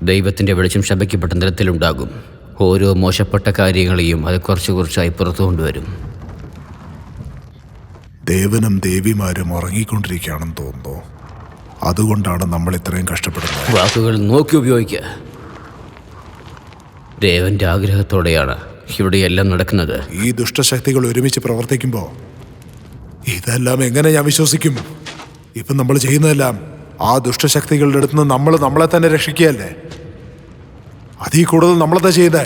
ദൈവത്തിൻ്റെ വെളിച്ചം ശപിക്കപ്പെട്ട നിലത്തിലുണ്ടാകും. ഓരോ മോശപ്പെട്ട കാര്യങ്ങളെയും അത് കുറച്ച് കുറച്ചായി പുറത്തു കൊണ്ടുവരും. ദേവനും ദേവിമാരും ഉറങ്ങിക്കൊണ്ടിരിക്കുകയാണെന്ന് തോന്നുന്നു. അതുകൊണ്ടാണ് നമ്മൾ ഇത്രയും കഷ്ടപ്പെടുന്നത്. വാക്കുകൾ നോക്കി ഉപയോഗിക്കുക. ദേവന്റെ ആഗ്രഹത്തോടെയാണ് ഇവിടെയെല്ലാം നടക്കുന്നത്. ഈ ദുഷ്ടശക്തികൾ ഒരുമിച്ച് പ്രവർത്തിക്കുമ്പോൾ ഇതെല്ലാം എങ്ങനെ ഞാൻ വിശ്വസിക്കും? ഇപ്പം നമ്മൾ ചെയ്യുന്നതെല്ലാം ആ ദുഷ്ടശക്തികളുടെ അടുത്ത് നിന്ന് നമ്മൾ നമ്മളെ തന്നെ രക്ഷിക്കുകയല്ലേ? അതിൽ കൂടുതൽ നമ്മളെന്താ ചെയ്തേ?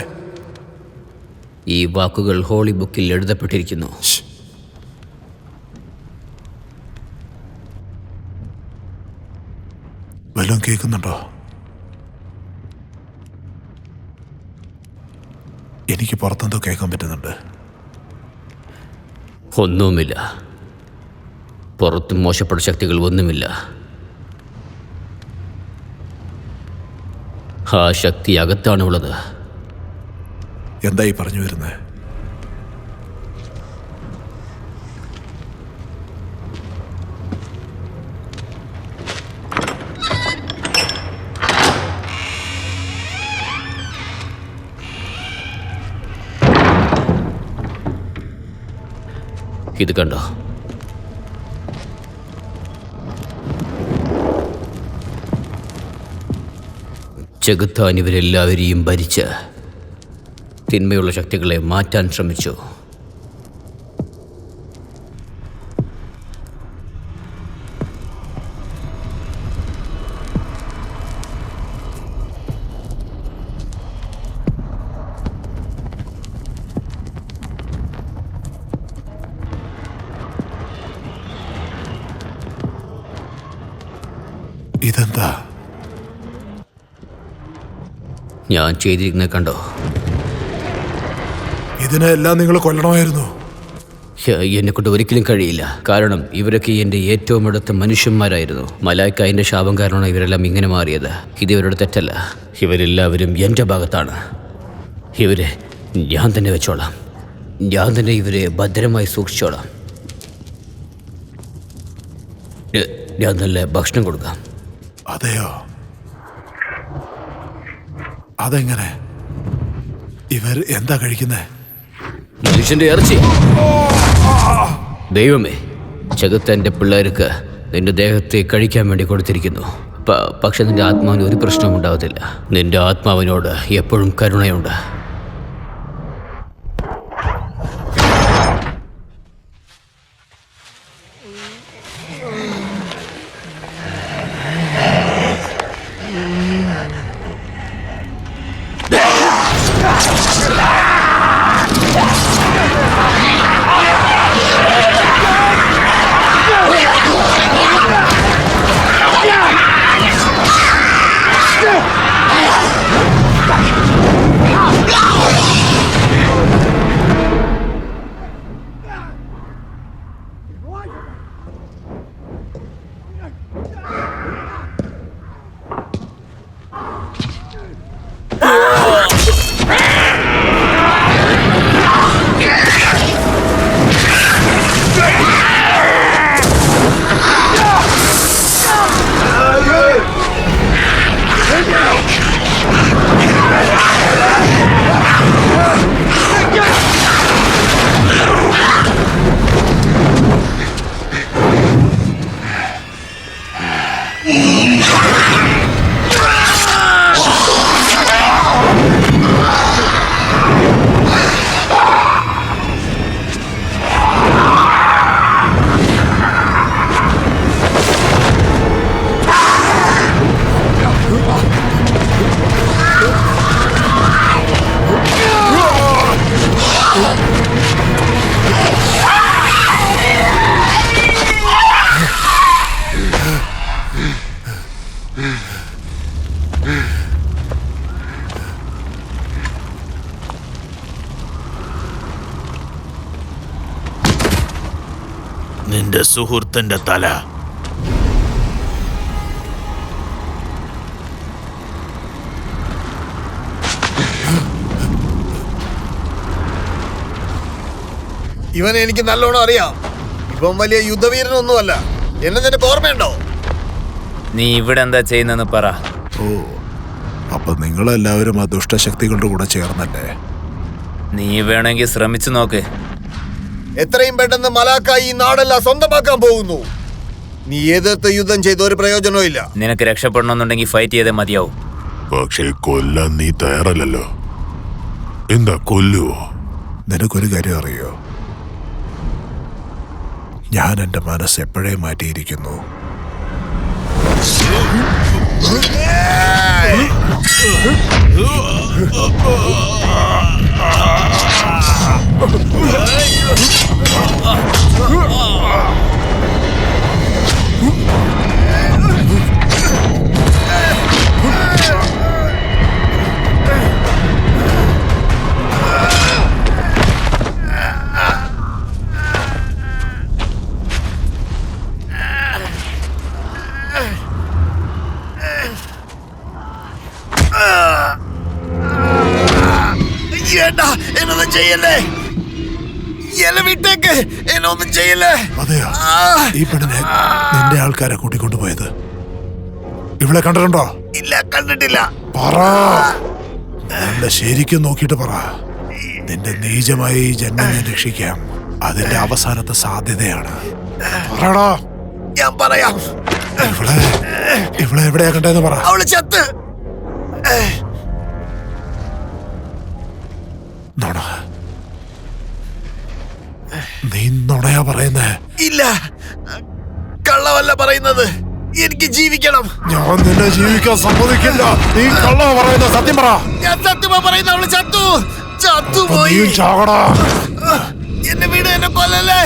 ഈ വാക്കുകൾ ഹോളി ബുക്കിൽ എഴുതപ്പെട്ടിരിക്കുന്നു. വല്ലതും കേൾക്കുന്നുണ്ടോ? എനിക്ക് പുറത്തെന്തോ കേൾക്കാൻ പറ്റുന്നുണ്ട്. ഒന്നുമില്ല. പുറത്തും മോശപ്പെട്ട ശക്തികൾ ഒന്നുമില്ല. ആ ശക്തി അകത്താണുള്ളത്. എന്തായി പറഞ്ഞു വരുന്നത്? ഇത് കണ്ടോ? ചെകുത്താൻ ഇവരെല്ലാവരെയും ഭരിച്ച് തിന്മയുള്ള ശക്തികളെ മാറ്റാൻ ശ്രമിച്ചു. ഇതെന്താ? ഞാൻ ചെയ്തിരിക്കുന്നത് കണ്ടോ? ഇതിനെല്ലാം നിങ്ങൾ കൊല്ലണമായിരുന്നു. എന്നെ കൊണ്ട് ഒരിക്കലും കഴിയില്ല. കാരണം ഇവരൊക്കെ എൻ്റെ ഏറ്റവും അടുത്ത മനുഷ്യന്മാരായിരുന്നു. മലാക്കായിൻ്റെ ശാപം കാരണമാണ് ഇവരെല്ലാം ഇങ്ങനെ മാറിയത്. ഇത് ഇവരുടെ തെറ്റല്ല. ഇവരെല്ലാവരും എൻ്റെ ഭാഗത്താണ്. ഇവരെ ഞാൻ തന്നെ വെച്ചോളാം. ഞാൻ തന്നെ ഇവരെ ഭദ്രമായി സൂക്ഷിച്ചോളാം. ഞാൻ നല്ല ഭക്ഷണം കൊടുക്കാം. അതെയോ? അതെങ്ങനെ? ഇവർ എന്താ കഴിക്കുന്നത്? മനുഷ്യന്റെ ഇറച്ചി. ദൈവമേ, ചെകുത്താന്റെ പിള്ളേർക്ക് നിന്റെ ദേഹത്തെ കഴിക്കാൻ വേണ്ടി കൊടുത്തിരിക്കുന്നു. പക്ഷെ നിന്റെ ആത്മാവിന് ഒരു പ്രശ്നവും ഉണ്ടാവത്തില്ല. നിന്റെ ആത്മാവിനോട് എപ്പോഴും കരുണയുണ്ട്. എന്റെ സുഹൃത്തിന്റെ തല. ഇവനെ എനിക്ക് നല്ലോണം അറിയാം. ഇവൻ വലിയ യുദ്ധവീരനൊന്നുമല്ല. എന്നെ നിനക്ക് ഓർമ്മയുണ്ടോ? നീ ഇവിടെ എന്താ ചെയ്യുന്നെന്ന് പറ. ഓ, അപ്പൊ നിങ്ങളെല്ലാവരും ആ ദുഷ്ടശക്തികളുടെ കൂടെ ചേർന്നല്ലേ? നീ വേണമെങ്കിൽ ശ്രമിച്ചു നോക്ക്. എത്രയും പെട്ടെന്ന് മലാക്ക ഈ നാടെല്ലാം സ്വന്തമാക്കാൻ പോകുന്നു. നീ എതിർത്ത് യുദ്ധം ചെയ്ത ഒരു പ്രയോജനവും ഇല്ല. നിനക്ക് രക്ഷപ്പെടണമെന്നുണ്ടെങ്കിൽ ഫൈറ്റ് ചെയ്തേ മതിയാവും. പക്ഷേ കൊല്ലാൻ നീ തയ്യാറല്ലല്ലോ. എന്താ കൊല്ലുവോ? നിനക്കൊരു കാര്യം അറിയോ? ഞാൻ എൻ്റെ മനസ്സ് എപ്പോഴേ മാറ്റിയിരിക്കുന്നു. എന്നൊന്നും ചെയ്യല്ലേ, എന്നെ വിട്ടേക്ക്, എന്നൊന്നും ചെയ്യല്ലേ. അതെയോ? ഈ പെണ്ണിനെ നിന്റെ ആൾക്കാരെ കൂട്ടിക്കൊണ്ടുപോയത് ഇവിടെ കണ്ടിട്ടുണ്ടോ? ഇല്ല, കണ്ടിട്ടില്ല. പറ, നല്ല ശരിക്കും നോക്കിയിട്ട് പറ. നിന്റെ നീചമായ ഈ ജന്മം ഞാൻ രക്ഷിക്കാം. അതിന്റെ അവസാനത്തെ സാധ്യതയാണ്. പറയടാ. ഞാൻ പറയാം. ഇവിടെ എവിടെയാ കണ്ടേന്ന് പറ. അവള് ചത്ത്. നുണ. നീ നുണയാ പറയുന്നേ? ഇല്ല, കള്ളമല്ല പറയുന്നത്. എനിക്ക് ജീവിക്കണം. ഞാൻ നിന്നെ ജീവിക്കാൻ സമ്മതിക്കില്ല. നീ കള്ളമാ പറയുന്ന, സത്യം പറ. ഞാൻ സത്യമാ പറയുന്ന. അവള് ചത്തുപോയി. ചാകടാ. എന്നെ വീട്, എന്നെ കൊല്ലല്ലേ.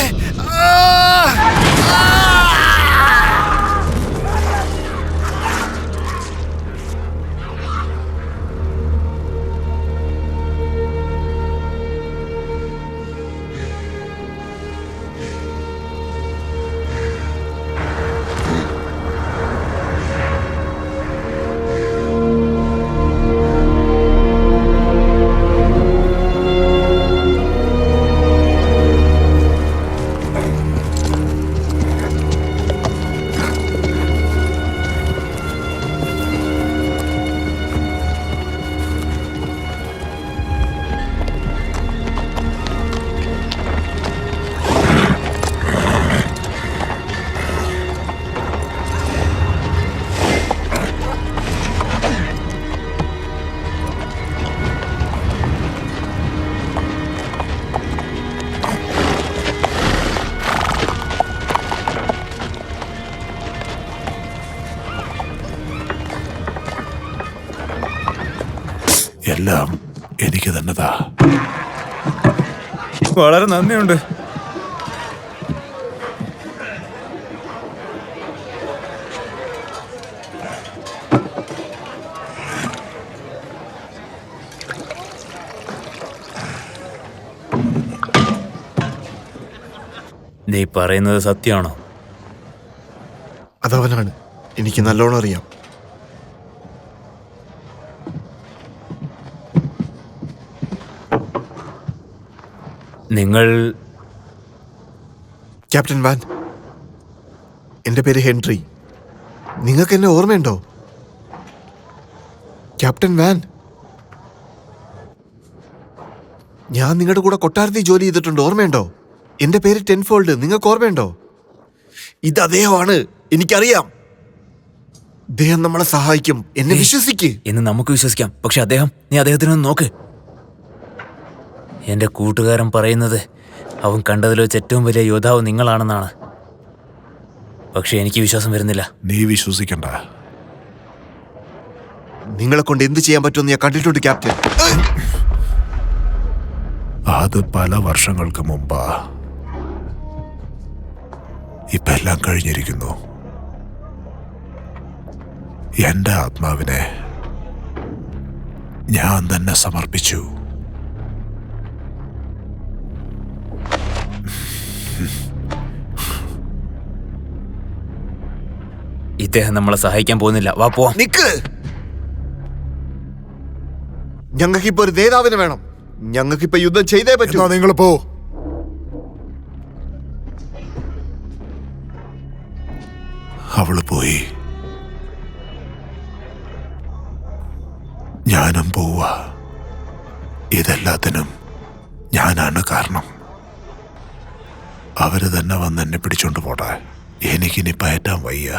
എല്ലാം എനിക്ക് തന്നെതാ. വളരെ നന്ദിയുണ്ട്. നീ പറയുന്നത് സത്യമാണോ? അതവനാണ്. എനിക്ക് നല്ലോണം അറിയാം. നിങ്ങൾ ക്യാപ്റ്റൻ വാൻ, എൻ്റെ പേര് ഹെൻറി. നിങ്ങൾക്ക് എന്നെ ഓർമ്മയുണ്ടോ? ക്യാപ്റ്റൻ വാൻ, ഞാൻ നിങ്ങളുടെ കൂടെ കൊട്ടാരത്തിൽ ജോലി ചെയ്തിട്ടുണ്ട്. ഓർമ്മയുണ്ടോ? എൻ്റെ പേര് ടെൻഫോൾഡ്. നിങ്ങൾക്ക് ഓർമ്മയുണ്ടോ? ഇത് അദ്ദേഹമാണ്. എനിക്കറിയാം. അദ്ദേഹം നമ്മളെ സഹായിക്കും. എന്നെ വിശ്വസിക്ക്. എന്ന് നമുക്ക് വിശ്വസിക്കാം. പക്ഷെ നീ അദ്ദേഹത്തിനൊന്ന് നോക്ക്. എന്റെ കൂട്ടുകാരൻ പറയുന്നത് അവൻ കണ്ടതിൽ വെച്ച് ഏറ്റവും വലിയ യോദ്ധാവ് നിങ്ങളാണെന്നാണ്. പക്ഷെ എനിക്ക് വിശ്വാസം വരുന്നില്ല. നീ വിശ്വസിക്കണ്ട. നിങ്ങളെ കൊണ്ട് എന്ത് ചെയ്യാൻ പറ്റുമെന്ന് ഞാൻ കണ്ടിട്ടുണ്ട് ക്യാപ്റ്റൻ. അത് പല വർഷങ്ങൾക്ക് മുമ്പാ. ഇപ്പൊ എല്ലാം കഴിഞ്ഞിരിക്കുന്നു. എന്റെ ആത്മാവിനെ ഞാൻ തന്നെ സമർപ്പിച്ചു. ഇദ്ദേഹം നമ്മളെ സഹായിക്കാൻ പോകുന്നില്ല. വാ പോവാം. നിക്ക്. ഞങ്ങൾക്കിപ്പോ ഒരു നേതാവിനെ വേണം. ഞങ്ങൾക്കിപ്പോ യുദ്ധം ചെയ്തേ പറ്റൂ. നിങ്ങൾ പോ. അവള് പോയി, ഞാനും പോവാ. ഇതെല്ലാത്തിനും ഞാനാണ് കാരണം. അവര് തന്നെ വന്ന് എന്നെ പിടിച്ചോണ്ട് പോട്ടെ. എനിക്കിനി പയറ്റാൻ വയ്യ.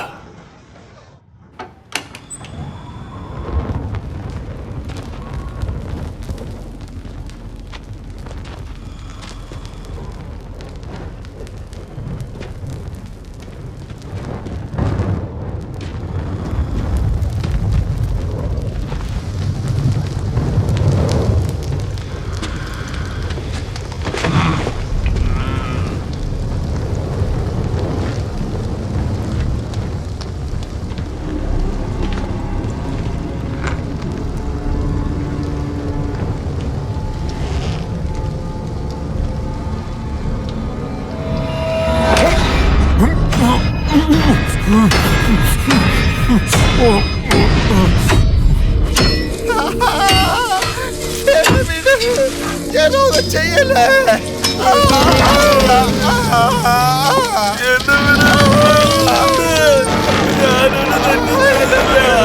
ചെയ്യല്ലേ.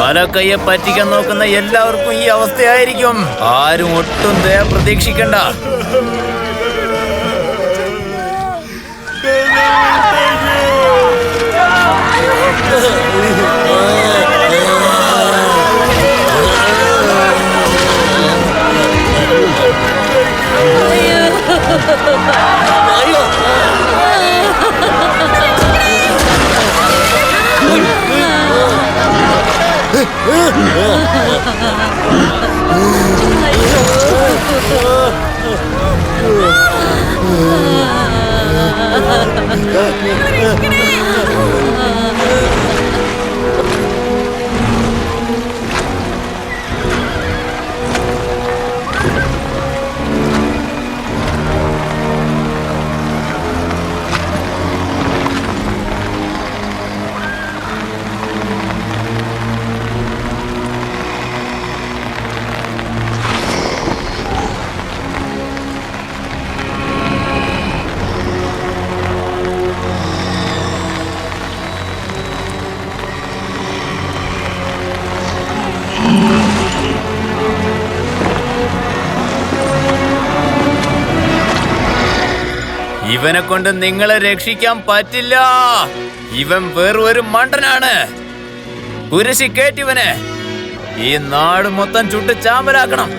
മലക്കയ്യെ പറ്റിക്കാൻ നോക്കുന്ന എല്ലാവർക്കും ഈ അവസ്ഥയായിരിക്കും. ആരും ഒട്ടും ദയ പ്രതീക്ഷിക്കണ്ട. ഇവനെ കൊണ്ട് നിങ്ങളെ രക്ഷിക്കാൻ പറ്റില്ല. ഇവൻ വേറൊരു മണ്ടനാണ്. കുരിശി കേട്ടിവനെ. ഈ നാട് മൊത്തം ചുട്ട് ചാമ്പലാക്കണം.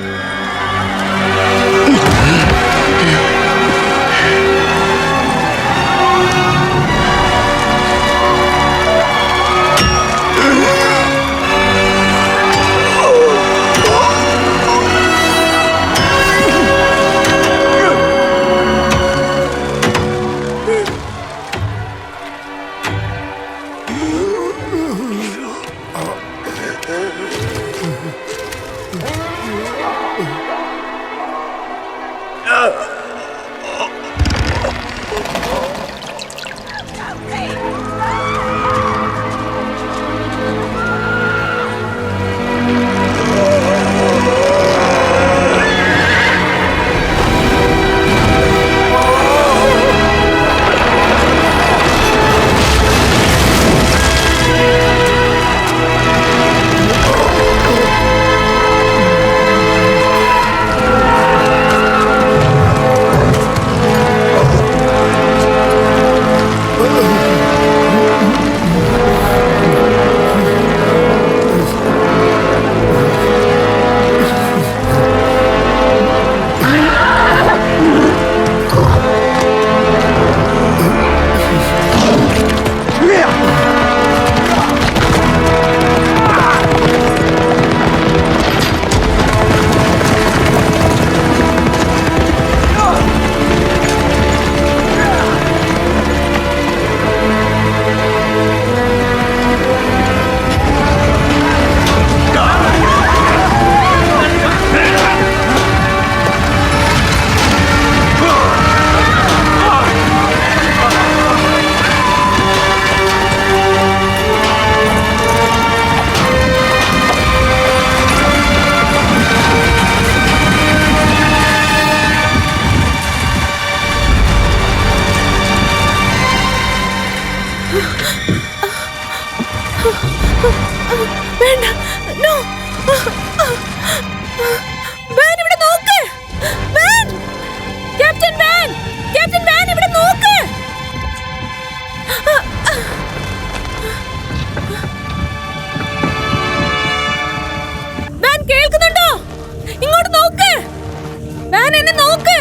നോക്ക്.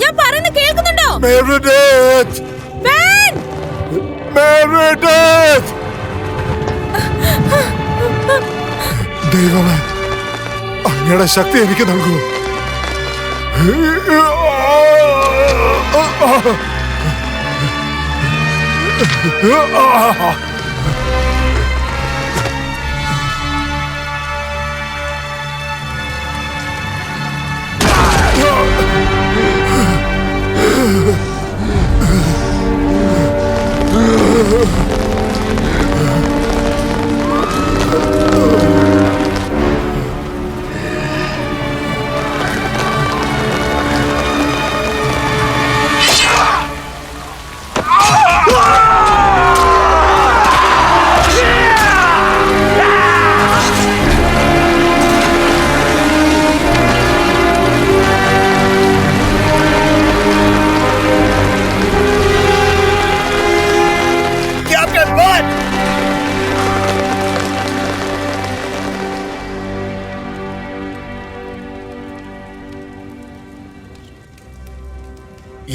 ഞാൻ പറയുന്നത് കേൾക്കുന്നുണ്ടോ? മെറിഡിത്ത്! വാൻ! മെറിഡിത്ത്! ദൈവമേ, അങ്ങയുടെ ശക്തി എനിക്ക് നൽകൂ.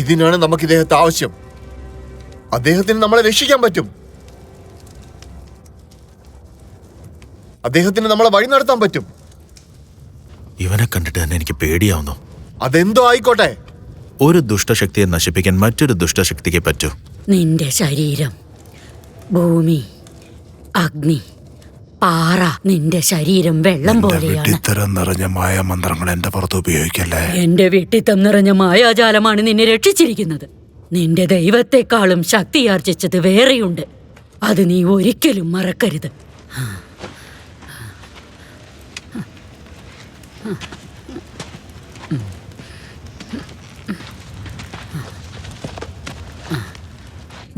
ഇതിനാണ് നമുക്ക് ഇദ്ദേഹത്തെ ആവശ്യം. അദ്ദേഹത്തിന് നമ്മളെ രക്ഷിക്കാൻ പറ്റും. അദ്ദേഹത്തിന് നമ്മളെ വഴി നടത്താൻ പറ്റും. ഇവനെ കണ്ടിട്ട് തന്നെ എനിക്ക് പേടിയാവുന്നു. അതെന്തോ ആയിക്കോട്ടെ. ഒരു ദുഷ്ടശക്തിയെ നശിപ്പിക്കാൻ മറ്റൊരു ദുഷ്ടശക്തിക്ക് പറ്റൂ. നിന്റെ ശരീരം, ഭൂമി, അഗ്നി, പാറ, നിന്റെ ശരീരം വെള്ളം പോലെയാണ്. ഇത്തരം നിറഞ്ഞ മായാമന്ത്രങ്ങൾ എന്റെ പുറത്ത് ഉപയോഗിക്കല്ലേ. എന്റെ വിട്ടിത്തം നിറഞ്ഞ മായാജാലമാണ് നിന്നെ രക്ഷിച്ചിരിക്കുന്നത്. നിന്റെ ദൈവത്തെക്കാളും ശക്തിയാർജിച്ചത് വേറെയുണ്ട്. അത് നീ ഒരിക്കലും മറക്കരുത്.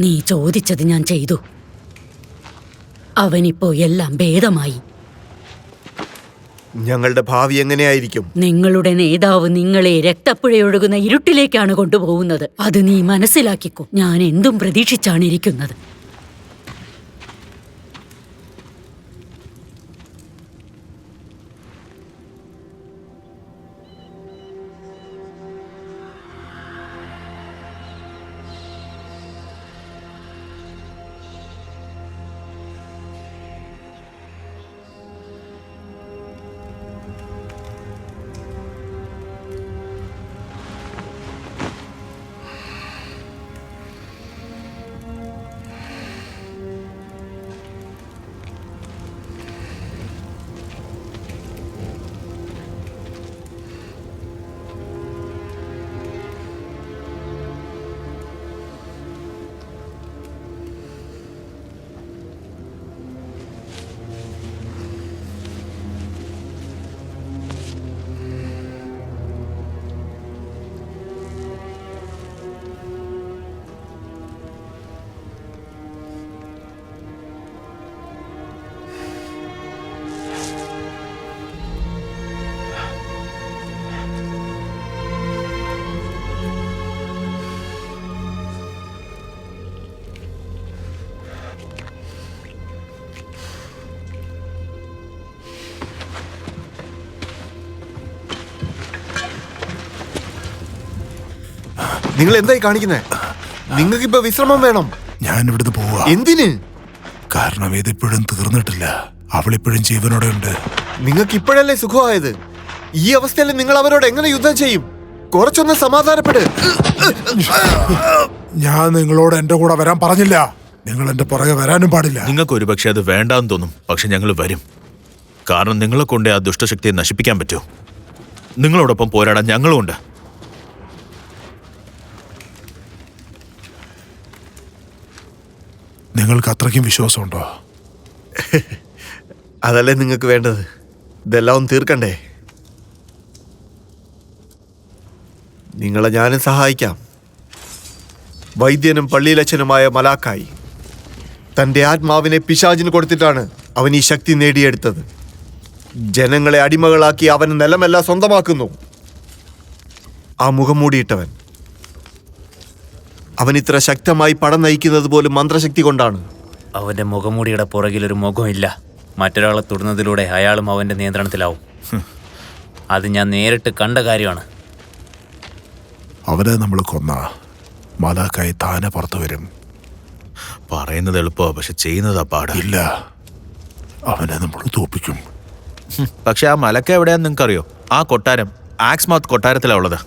നീ ചോദിച്ചത് ഞാൻ ചെയ്തു. അവനിപ്പോ എല്ലാം ഭേദമായി. ഞങ്ങളുടെ ഭാവി എങ്ങനെയായിരിക്കും? നിങ്ങളുടെ നേതാവ് നിങ്ങളെ രക്തപ്പുഴയൊഴുകുന്ന ഇരുട്ടിലേക്കാണ് കൊണ്ടുപോകുന്നത്. അത് നീ മനസ്സിലാക്കിക്കോ. ഞാൻ എന്തും പ്രതീക്ഷിച്ചാണ് ഇരിക്കുന്നത്. നിങ്ങൾ എന്തായി കാണിക്കുന്നേ? നിങ്ങൾക്ക് ഇപ്പൊ വിശ്രമം വേണം. ഞാൻ ഇവിടുന്ന് പോവാ. എന്തിന്? കാരണം ഇതിപ്പോഴും തീർന്നിട്ടില്ല. അവളിപ്പോഴും ജീവനോടെ ഉണ്ട്. നിങ്ങൾക്ക് ഇപ്പോഴല്ലേ സുഖമായത്? ഈ അവസ്ഥയിൽ നിങ്ങൾ അവരോട് എങ്ങനെ യുദ്ധം ചെയ്യും? കുറച്ചൊന്ന് സമാധാനപ്പെട്. ഞാൻ നിങ്ങളോട് എന്റെ കൂടെ വരാൻ പറഞ്ഞില്ല. നിങ്ങൾ എന്റെ പുറകെ വരാനും പാടില്ല. നിങ്ങൾക്ക് ഒരുപക്ഷെ അത് വേണ്ടാന്ന് തോന്നും, പക്ഷെ ഞങ്ങൾ വരും. കാരണം നിങ്ങളെ കൊണ്ട് ആ ദുഷ്ടശക്തിയെ നശിപ്പിക്കാൻ പറ്റൂ. നിങ്ങളോടൊപ്പം പോരാടാൻ ഞങ്ങളും ഉണ്ട്. നിങ്ങൾക്ക് അത്രയ്ക്കും വിശ്വാസമുണ്ടോ? അതല്ലേ നിങ്ങൾക്ക് വേണ്ടത്. ഇതെല്ലാം ഒന്ന് തീർക്കണ്ടേ? നിങ്ങളെ ഞാനും സഹായിക്കാം. വൈദ്യനും പള്ളിയിലച്ഛനുമായ മലാക്കായി തൻ്റെ ആത്മാവിനെ പിശാചിന് കൊടുത്തിട്ടാണ് അവൻ ഈ ശക്തി നേടിയെടുത്തത്. ജനങ്ങളെ അടിമകളാക്കി അവൻ നിലമെല്ലാം സ്വന്തമാക്കുന്നു. ആ മുഖം മൂടിയിട്ടവൻ, അവൻ ഇത്ര ശക്തമായി പടം നയിക്കുന്നത് പോലും മന്ത്രശക്തി കൊണ്ടാണ്. അവന്റെ മുഖംമൂടിയുടെ പുറകിൽ ഒരു മുഖമില്ല. മറ്റൊരാളെ തൊടുന്നതിലൂടെ അയാളും അവന്റെ നിയന്ത്രണത്തിലാവും. അത് ഞാൻ നേരിട്ട് കണ്ട കാര്യമാണ്. അവനെ നമ്മൾ കൊന്ന മാലാക്കായി താനെ പുറത്തു വരും. പറയുന്നത് എളുപ്പമാ, പക്ഷെ ചെയ്യുന്നതാ പാട്. ഇല്ല, അവനെ നമ്മൾ തോപ്പിക്കും. പക്ഷെ ആ മലക്ക എവിടെയാന്ന് നിങ്ങൾക്കറിയോ? ആ കൊട്ടാരം ആക്സ്മൗത്ത് കൊട്ടാരത്തിലാ ഉള്ളത്.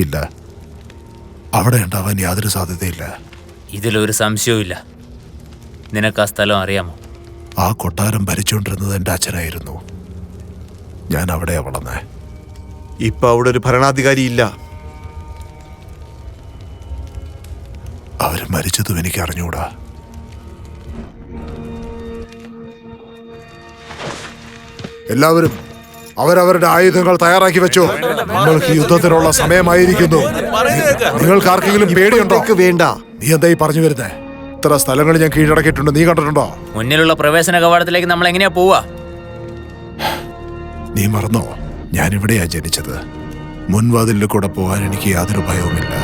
ഇല്ല, അവിടെ ഉണ്ടാവാൻ യാതൊരു സാധ്യതയില്ല. ഇതിലൊരു സംശയവും. നിനക്ക് ആ സ്ഥലം അറിയാമോ? ആ കൊട്ടാരം ഭരിച്ചുകൊണ്ടിരുന്നത് എൻ്റെ അച്ഛനായിരുന്നു. ഞാൻ അവിടെയാ വളർന്നേ. ഇപ്പൊ അവിടെ ഒരു ഭരണാധികാരി ഇല്ല. അവര് മരിച്ചതും എനിക്ക് അറിഞ്ഞൂടാ. എല്ലാവരും അവരവരുടെ ആയുധങ്ങൾ തയ്യാറാക്കി വെച്ചോ. നിങ്ങൾക്ക് യുദ്ധത്തിനുള്ള സമയമായിരിക്കുന്നു. നിങ്ങൾക്ക് ആർക്കെങ്കിലും പേടിയുണ്ടോ? വേണ്ട. നീ എന്തായി പറഞ്ഞു വരുന്നേ? ഇത്ര സ്ഥലങ്ങൾ ഞാൻ കീഴടക്കിയിട്ടുണ്ട്, നീ കണ്ടിട്ടുണ്ടോ? മുന്നിലുള്ള പ്രവേശന കവാടത്തിലേക്ക് നമ്മൾ എങ്ങനെയാ പോവാ? നീ മറന്നോ, ഞാൻ ഇവിടെയാ ജനിച്ചത്. മുൻവാതിലിൽ കൂടെ പോകാൻ എനിക്ക് യാതൊരു ഭയവുമില്ല.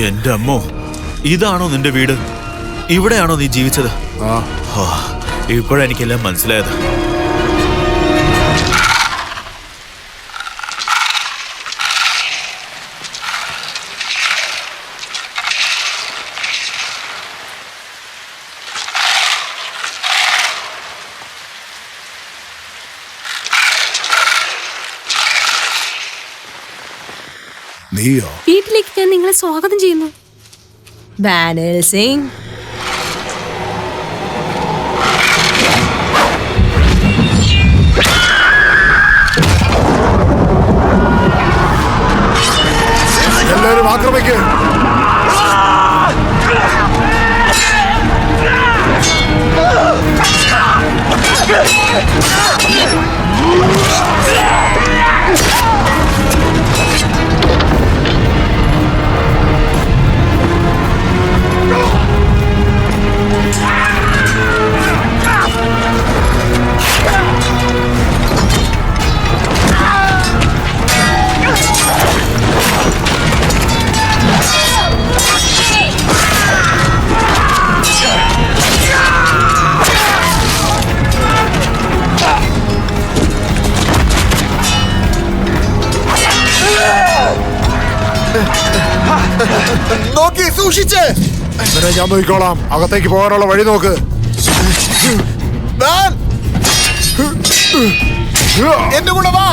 എന്റെ അമ്മോ, ഇതാണോ നിന്റെ വീട്? ഇവിടെയാണോ നീ ജീവിച്ചത്? ഇപ്പോഴെനിക്കെല്ലാം മനസ്സിലായത്. നീയോ? വീട്ടിലേക്ക് ഞാൻ നിങ്ങളെ സ്വാഗതം ചെയ്യുന്നു. ബാനൽ സിംഗ്. എല്ലാവരും ആക്രമിക്കുക. നോക്കി സൂക്ഷിച്ച്. ഇവരെ ഞാൻ നോക്കിക്കോളാം. അകത്തേക്ക് പോകാനുള്ള വഴി നോക്ക്. എന്റെ കൂടെ വാ.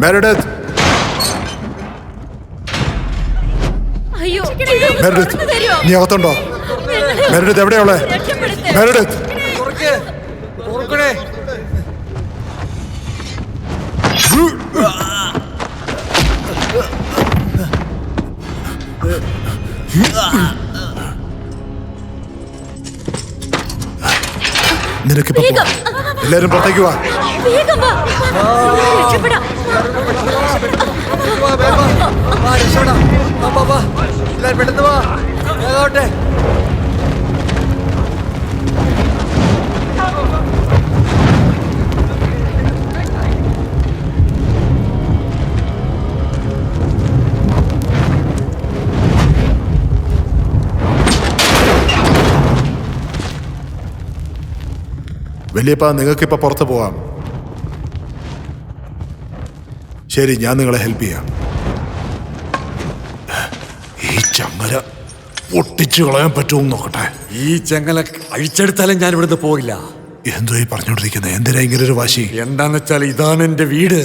മെരിഡിത്ത്, അയ്യോ മെരിഡിത്ത്, നീ അകത്തുണ്ടോ? മെരിഡിത്ത് എവിടെയാ? മെരിഡിത്ത്, നിനക്കിപ്പോ എല്ലാരും പുറത്തേക്ക് വാ. വേഗം വാ, രക്ഷപ്പെടാം. വലിയപ്പ, നിങ്ങൾക്കിപ്പോ പുറത്ത് പോവാം. ശരി, ഞാൻ നിങ്ങളെ ഹെൽപ്പ് ചെയ്യാം. ഈ ചങ്ങല പൊട്ടിച്ചു കളയാൻ പറ്റുമോ നോക്കട്ടെ. ഈ ചങ്ങല അഴിച്ചെടുത്താലും ഞാൻ ഇവിടുന്ന് പോകില്ല. എന്തോ ഈ പറഞ്ഞോണ്ടിരിക്കുന്നത്? എന്തിനാ ഇങ്ങനെ ഒരു വാശി? എന്താന്ന് വെച്ചാൽ ഇതാണ് എന്റെ വീട്.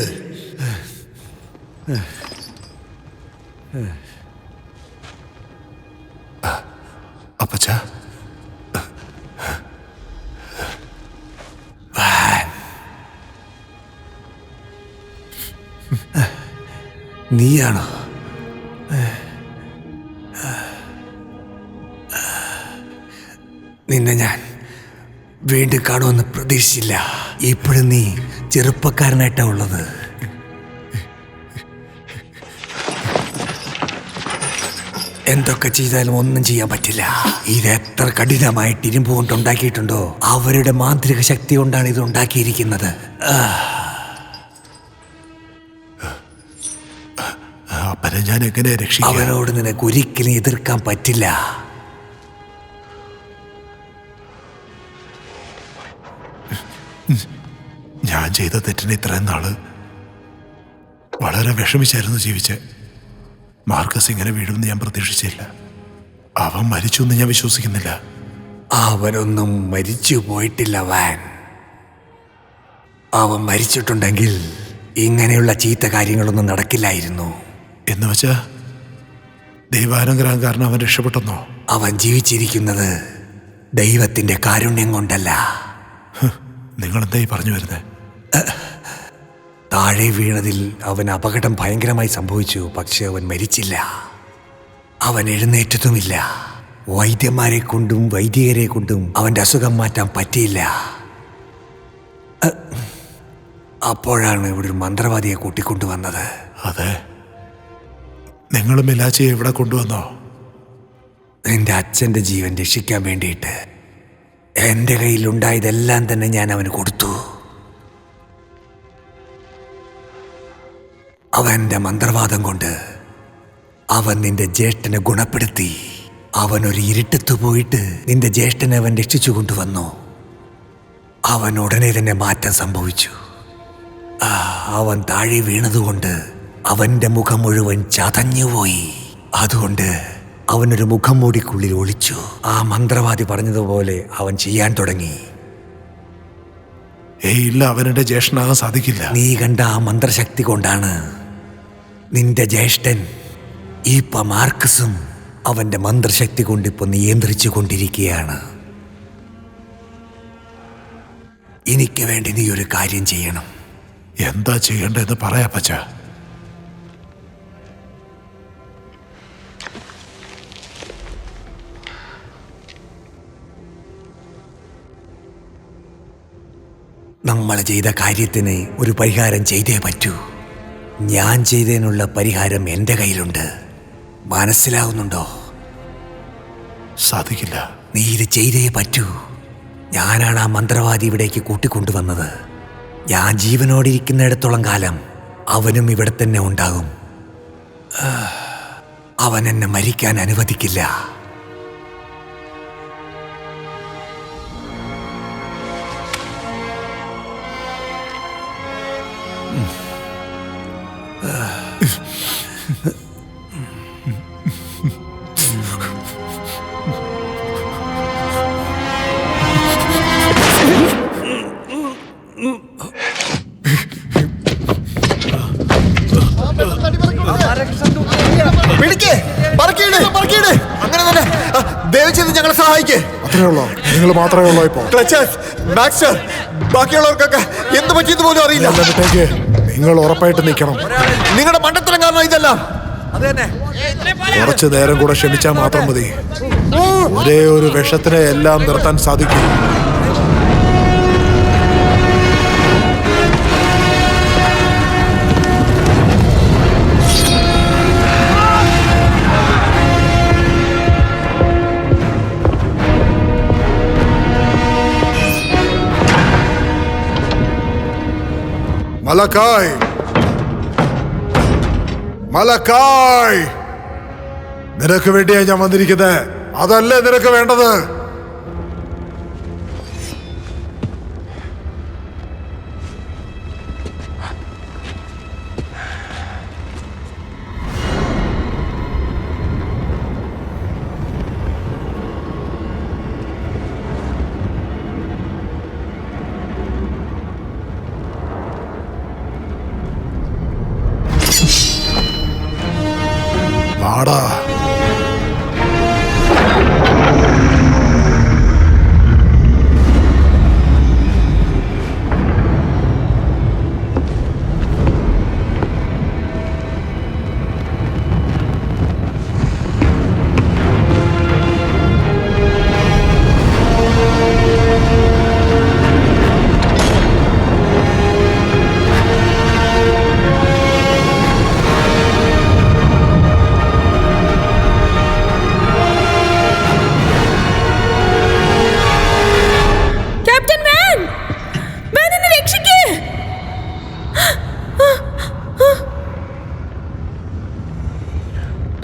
അപ്പച്ച, നീയാണോ? നിന്നെ ഞാൻ വീണ്ടും കാണുമെന്ന് പ്രതീക്ഷിച്ചില്ല. ഇപ്പോഴും നീ ചെറുപ്പക്കാരനായിട്ടാ ഉള്ളത്. എന്തൊക്കെ ചെയ്താലും ഒന്നും ചെയ്യാൻ പറ്റില്ല. ഇത് എത്ര കഠിനമായിട്ട് ഇരുമ്പ് കൊണ്ട് ഉണ്ടാക്കിയിട്ടുണ്ടോ, അവരുടെ മാന്ത്രിക ശക്തി കൊണ്ടാണ് ഇത് ഉണ്ടാക്കിയിരിക്കുന്നത്. അപ്പനെ ഞാൻ എങ്ങനെ രക്ഷിക്കും? അവനോട് നിനക്ക് ഒരിക്കലും എതിർക്കാൻ പറ്റില്ല. ഞാൻ ചെയ്ത തെറ്റിന് ഇത്രയും നാള് വളരെ വിഷമിച്ചായിരുന്നു ജീവിച്ച്. മാർക്കസ് ഇങ്ങനെ വീഴുമെന്ന് ഞാൻ പ്രതീക്ഷിച്ചില്ല. അവൻ മരിച്ചു എന്ന് ഞാൻ വിശ്വസിക്കുന്നില്ല. അവനൊന്നും മരിച്ചു പോയിട്ടില്ല വാൻ. അവൻ മരിച്ചിട്ടുണ്ടെങ്കിൽ ഇങ്ങനെയുള്ള ചീത്ത കാര്യങ്ങളൊന്നും നടക്കില്ലായിരുന്നു. എന്ന് വെച്ചാ ദൈവാനുഗ്രഹം കാരണം അവൻ രക്ഷപ്പെട്ടെന്നോ? അവൻ ജീവിച്ചിരിക്കുന്നത് ദൈവത്തിന്റെ കാരുണ്യം കൊണ്ടല്ല. നിങ്ങൾ എന്തായി പറഞ്ഞു വരുന്നത്? താഴെ വീണതിൽ അവൻ അപകടം ഭയങ്കരമായി സംഭവിച്ചു. പക്ഷെ അവൻ മരിച്ചില്ല. അവൻ എഴുന്നേറ്റതുമില്ല. വൈദ്യന്മാരെ കൊണ്ടും വൈദികരെ കൊണ്ടും അവന്റെ അസുഖം മാറ്റാൻ പറ്റിയില്ല. അപ്പോഴാണ് ഇവിടെ ഒരു മന്ത്രവാദിയെ കൂട്ടിക്കൊണ്ടുവന്നത്. അതെ, നിങ്ങൾ മിലാച്ചിയെ ഇവിടെ കൊണ്ടുവന്നോ? എന്റെ അച്ഛന്റെ ജീവൻ രക്ഷിക്കാൻ വേണ്ടിയിട്ട് എന്റെ കയ്യിലുണ്ടായതെല്ലാം തന്നെ ഞാൻ അവന് കൊടുത്തു. അവന്റെ മന്ത്രവാദം കൊണ്ട് അവൻ നിന്റെ ജ്യേഷ്ഠനെ ഗുണപ്പെടുത്തി. അവൻ ഒരു ഇരുട്ടത്ത് പോയിട്ട് നിന്റെ ജ്യേഷ്ഠനെ അവൻ രക്ഷിച്ചു കൊണ്ടുവന്നു. അവൻ ഉടനെ തന്നെ മാറ്റം സംഭവിച്ചു. അവൻ താഴെ വീണതുകൊണ്ട് അവന്റെ മുഖം മുഴുവൻ ചതഞ്ഞുപോയി. അതുകൊണ്ട് അവനൊരു മുഖം മൂടിക്കുള്ളിൽ ഒളിച്ചു. ആ മന്ത്രവാദി പറഞ്ഞതുപോലെ അവൻ ചെയ്യാൻ തുടങ്ങി. ഇല്ല, അവനെന്റെ ജ്യേഷ്ഠനാകാൻ സാധിക്കില്ല. നീ കണ്ട ആ മന്ത്രശക്തി കൊണ്ടാണ് നിന്റെ ജ്യേഷ്ഠൻ ഇപ്പൊ മാർക്കസും അവന്റെ മന്ത്രശക്തി കൊണ്ടിപ്പോ നിയന്ത്രിച്ചു കൊണ്ടിരിക്കുകയാണ്. എനിക്ക് വേണ്ടി നീ ഒരു കാര്യം ചെയ്യണം. എന്താ ചെയ്യേണ്ടതെന്ന് പറയാ പച്ച. നമ്മൾ ചെയ്ത കാര്യത്തിന് ഒരു പരിഹാരം ചെയ്തേ പറ്റൂ. ഞാൻ ചെയ്തതിനുള്ള പരിഹാരം എൻ്റെ കയ്യിലുണ്ട്. മനസ്സിലാവുന്നുണ്ടോ? സാധിക്കില്ല. നീ ഇത് ചെയ്തേ പറ്റൂ. ഞാനാണ് ആ മന്ത്രവാദി ഇവിടേക്ക് കൂട്ടിക്കൊണ്ടുവന്നത്. ഞാൻ ജീവനോടിരിക്കുന്നിടത്തോളം കാലം അവനും ഇവിടെ തന്നെ ഉണ്ടാകും. അവൻ എന്നെ മരിക്കാൻ അനുവദിക്കില്ല. ഉള്ളോ? നിങ്ങൾ മാത്രമേ ഉള്ളോ ഇപ്പോ? ക്ലച്ചസ്, മാക്സ്റ്റർ, ബാക്കിയുള്ളവർക്കൊക്കെ എന്ത് പറ്റിയെന്ന് പോലും അറിയില്ല. എന്നെ വിട്ടേക്ക്. നിങ്ങൾ ഉറപ്പായിട്ട് നിൽക്കണം. നിങ്ങളുടെ മണ്ടത്തരം കാരണം ഇതെല്ലാം. കുറച്ചു നേരം കൂടെ ക്ഷമിച്ചാൽ മാത്രം മതി. ഒരേ ഒരു വിഷത്തിനെ എല്ലാം നിർത്താൻ സാധിക്കും. മലക്കായ്, മലക്കായ്, നിനക്ക് വേണ്ടിയാ ഞാൻ വന്നിരിക്കുന്നത്. അതല്ലേ നിനക്ക് വേണ്ടത്? വാടാ.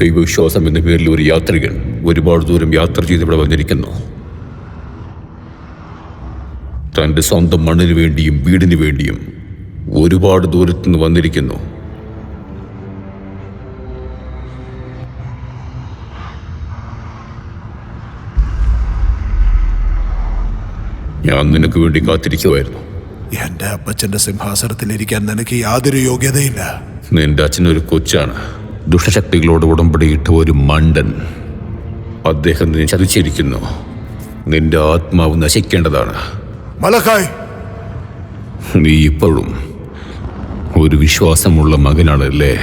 ദൈവവിശ്വാസം എന്ന പേരിൽ ഒരു യാത്രികൻ ഒരുപാട് ദൂരം യാത്ര ചെയ്ത് ഇവിടെ വന്നിരിക്കുന്നു. തൻ്റെ സ്വന്തം മണ്ണിന് വേണ്ടിയും വീടിന് വേണ്ടിയും ഒരുപാട് ദൂരത്തുനിന്ന് വന്നിരിക്കുന്നു. ഞാൻ നിനക്ക് വേണ്ടി കാത്തിരിക്കുമായിരുന്നു. എന്റെ അപ്പച്ചന്റെ സിംഹാസനത്തിൽ ഇരിക്കാൻ നിനക്ക് യാതൊരു യോഗ്യതയില്ല. നിന്റെ അച്ഛനൊരു കൊച്ചാണ്, ദുഷ്ടശക്തികളോട് ഉടമ്പടിയിട്ട ഒരു മണ്ടൻ. അദ്ദേഹം നിന്നെ ചതിച്ചിരിക്കുന്നു. നിന്റെ ആത്മാവ് നശിക്കേണ്ടതാണ്. മലക്കായ്, നീ ഇപ്പോഴും ഒരു വിശ്വാസമുള്ള മകനാണല്ലേ?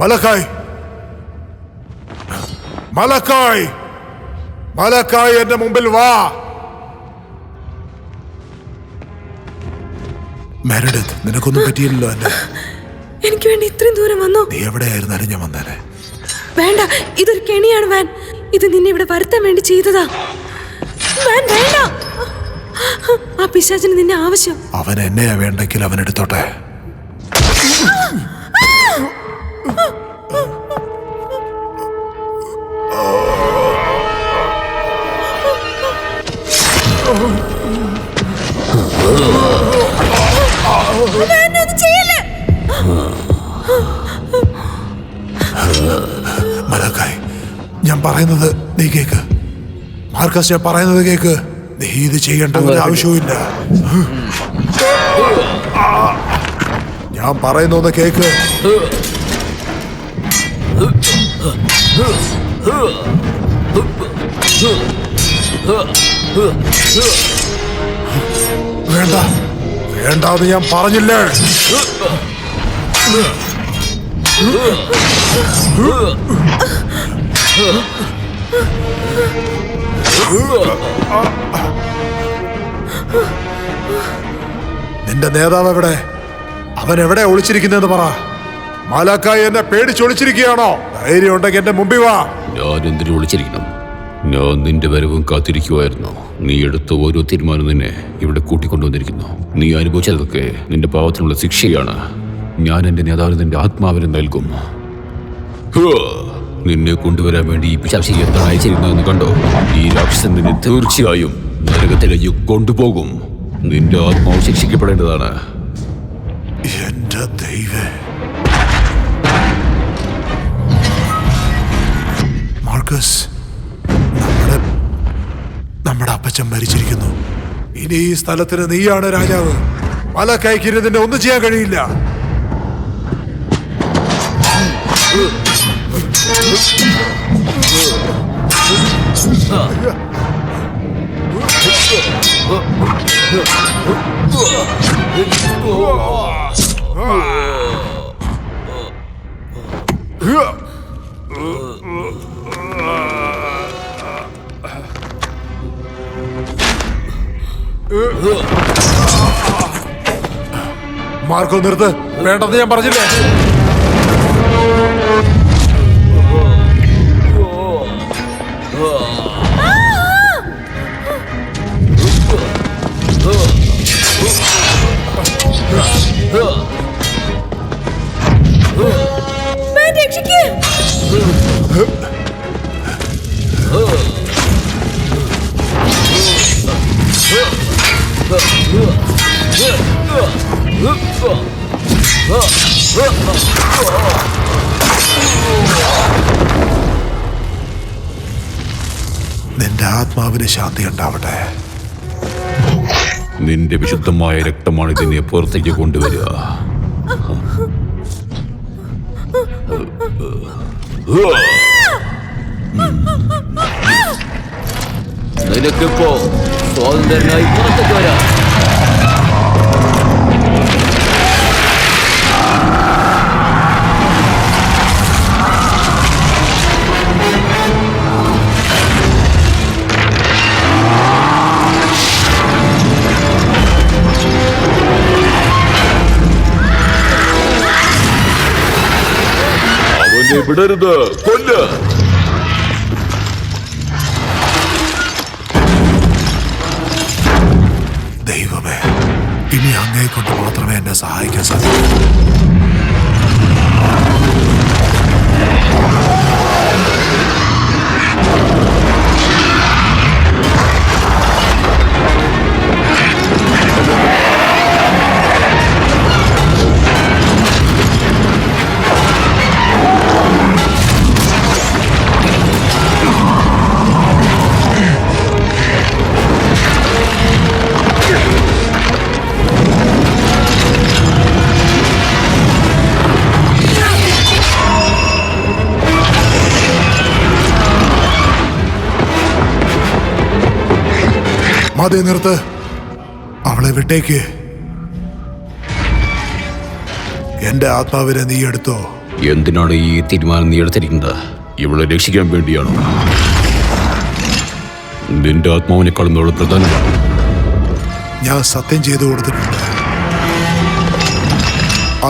മലക്കായ്, മലക്കായ്, മലക്കായ്, എന്റെ മുമ്പിൽ വാ. മെരഡിത്, നിനക്കൊന്നും പറ്റിയില്ലല്ലോ. എന്നെ എനിക്ക് വേണ്ടി ഇത്രയും ദൂരം വന്നോ? നീ എവിടെയായിരുന്നാലും ഞാൻ വന്നേനെ. വേണ്ട, ഇതൊരു കെണിയാണ് വാൻ. ഇത് നിന്നെ ഇവിടെ വരുത്താൻ വേണ്ടി ചെയ്തതാ. വാൻ, വേണ്ട. ആ പിശാചിന് നിന്നെ ആവശ്യം. അവൻ എന്നെയാ വേണ്ടെങ്കിൽ അവൻ എടുത്തോട്ടെ. മലക്കായ്, ഞാൻ പറയുന്നത് നീ കേക്ക്. മാർക്കസ്, ഞാൻ പറയുന്നത് കേക്ക്. നീ ഇത് ചെയ്യേണ്ട ഒരു ആവശ്യവുമില്ല. ഞാൻ പറയുന്നൊന്ന് കേക്ക്. വേണ്ട, വേണ്ടാന്ന് ഞാൻ പറഞ്ഞില്ലേ? നിന്റെ നേതാവ് എവിടെ? അവൻ എവിടെ ഒളിച്ചിരിക്കുന്നെന്ന് പറ. മലക്കായ് എന്നെ പേടിച്ചൊളിച്ചിരിക്കുകയാണോ? ധൈര്യം ഉണ്ടെങ്കിൽ എന്റെ മുമ്പിൽ വാ. ഞാൻ എന്തിനു ഒളിച്ചിരിക്കണം? ഞാൻ നിന്റെ വരവും കാത്തിരിക്കുമായിരുന്നു. നീ എടുത്ത ഓരോ തീരുമാനം നിന്നെ ഇവിടെ കൂട്ടിക്കൊണ്ടുവന്നിരിക്കുന്നു. നീ അനുഭവിച്ചതൊക്കെ നിന്റെ പാവത്തിനുള്ള ശിക്ഷയാണ്. ഞാൻ എന്റെ നേതാവിന് നിന്റെ ആത്മാവിനെ നൽകും. നിന്നെ കൊണ്ടുവരാൻ വേണ്ടി ഈ പിശാചി എന്താണ് അയച്ചിരുന്നതെന്ന് കണ്ടോ? ഈ രാക്ഷസൻ നിന്നെ തീർച്ചയായും നരകത്തിലേക്ക് കൊണ്ടുപോകും. നിന്റെ ആത്മാവ് ശിക്ഷിക്കപ്പെടേണ്ടതാണ്. എന്റെ ദൈവം. മാർക്കസ്, നമ്മുടെ അപ്പച്ചൻ മരിച്ചിരിക്കുന്നു. ഇനി ഈ സ്ഥലത്തിന് നീയാണ് രാജാവ്. മലക്കൈക്കിന് നിന്നെ ഒന്നും ചെയ്യാൻ കഴിയില്ല. മാർക്കോ നിർത്ത്. വേണ്ടെന്ന് ഞാൻ പറഞ്ഞില്ലേ? നിന്റെ ആത്മാവിന് ശാന്തി ഉണ്ടാവട്ടെ. നിന്റെ വിശുദ്ധമായ രക്തമാണ് ഇതിനെ പുറത്തേക്ക് കൊണ്ടുവരിക. നിനക്കിപ്പോ സ്വാതന്ത്ര്യനായി പുറത്തേക്ക് വരാം. അവനെ വിടരുത്, കൊല്ല. ദൈവമേ, ഇനി അങ്ങേ കൊണ്ട് മാത്രമേ എന്നെ സഹായിക്കാൻ സാധിക്കൂ. മതി, നിർത്ത്. അവളെ വിട്ടേക്ക്. എന്റെ ആത്മാവിനെ നീ എടുത്തോ. എന്തിനാണ് ഈ തീരുമാനം നീ എടുത്തിരിക്കുന്നത്? ഇവളെ രക്ഷിക്കാൻ വേണ്ടിയാണോ? നിന്റെ ആത്മാവിനേക്കാളും അവൾ പ്രധാനമാണ്. ഞാൻ സത്യം ചെയ്തു കൊടുത്തിട്ടുണ്ട്.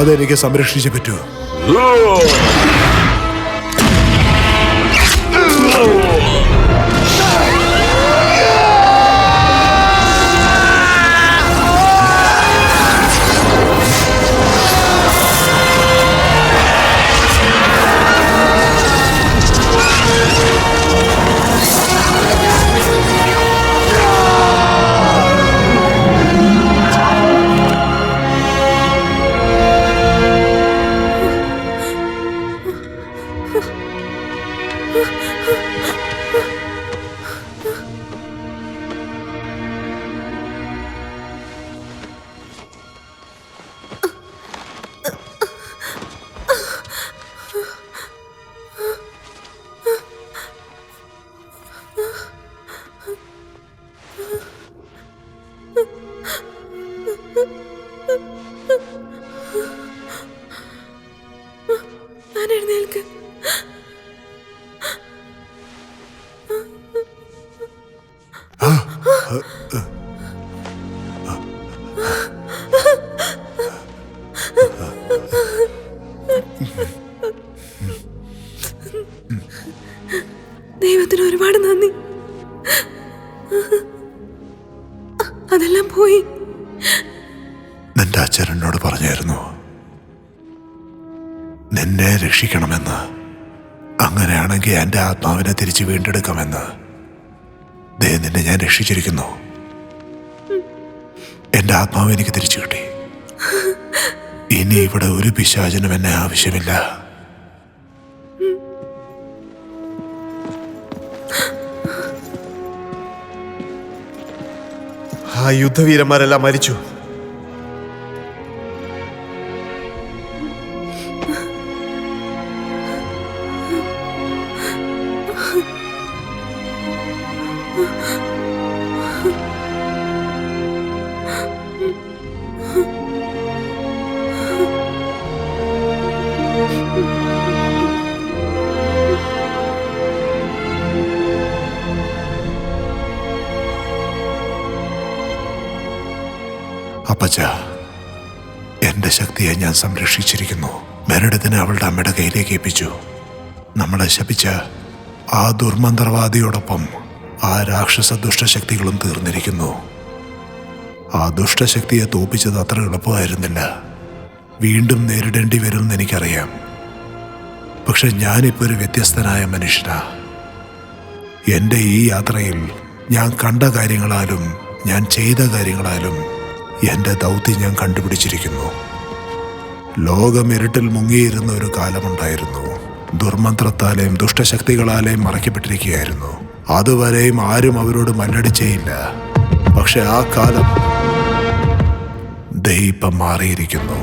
അതെനിക്ക് സംരക്ഷിച്ചേ പറ്റൂ. ദൈവത്തിന് ഒരുപാട് നന്ദി. അതെല്ലാം പോയി. നിന്റെ അച്ഛൻ എന്നോട് പറഞ്ഞായിരുന്നു നിന്നെ രക്ഷിക്കണമെന്ന്. അങ്ങനെയാണെങ്കിൽ എന്റെ ആത്മാവിനെ തിരിച്ചു വീണ്ടെടുക്കാമെന്ന്. ദേ, നിന്നെ ഞാൻ രക്ഷിച്ചിരിക്കുന്നു. എന്റെ ആത്മാവ് എനിക്ക് തിരിച്ചു കിട്ടി. ഇനി ഇവിടെ ഒരു പിശാചിനും എന്നെ ആവശ്യമില്ല. ആ യുദ്ധവീരന്മാരെല്ലാം മരിച്ചു. അപ്പച്ച, എന്റെ ശക്തിയെ ഞാൻ സംരക്ഷിച്ചിരിക്കുന്നു. മെരഡിനെ അവളുടെ അമ്മയുടെ കയ്യിലേക്ക് ഏൽപ്പിച്ചു. നമ്മളെ ശപിച്ച ആ ദുർമന്ത്രവാദിയോടൊപ്പം ആ രാക്ഷസ ദുഷ്ടശക്തികളും തീർന്നിരിക്കുന്നു. ആ ദുഷ്ടശക്തിയെ തോപ്പിച്ചത് അത്ര എളുപ്പമായിരുന്നില്ല. വീണ്ടും നേരിടേണ്ടി വരുമെന്ന് എനിക്കറിയാം. പക്ഷെ ഞാനിപ്പോൾ ഒരു വ്യത്യസ്തനായ മനുഷ്യനാ. എൻ്റെ ഈ യാത്രയിൽ ഞാൻ കണ്ട കാര്യങ്ങളാലും ഞാൻ ചെയ്ത കാര്യങ്ങളാലും എൻ്റെ ദൗത്യം ഞാൻ കണ്ടുപിടിച്ചിരിക്കുന്നു. ലോകം ഇരുട്ടിൽ മുങ്ങിയിരുന്ന ഒരു കാലമുണ്ടായിരുന്നു. ദുർമന്ത്രത്താലേയും ദുഷ്ടശക്തികളാലേയും മറയ്ക്കപ്പെട്ടിരിക്കുകയായിരുന്നു. അതുവരെയും ആരും അവരോട് മല്ലടിച്ചേയില്ല. പക്ഷെ ആ കാലം ദൈവം മാറിയിരിക്കുന്നു.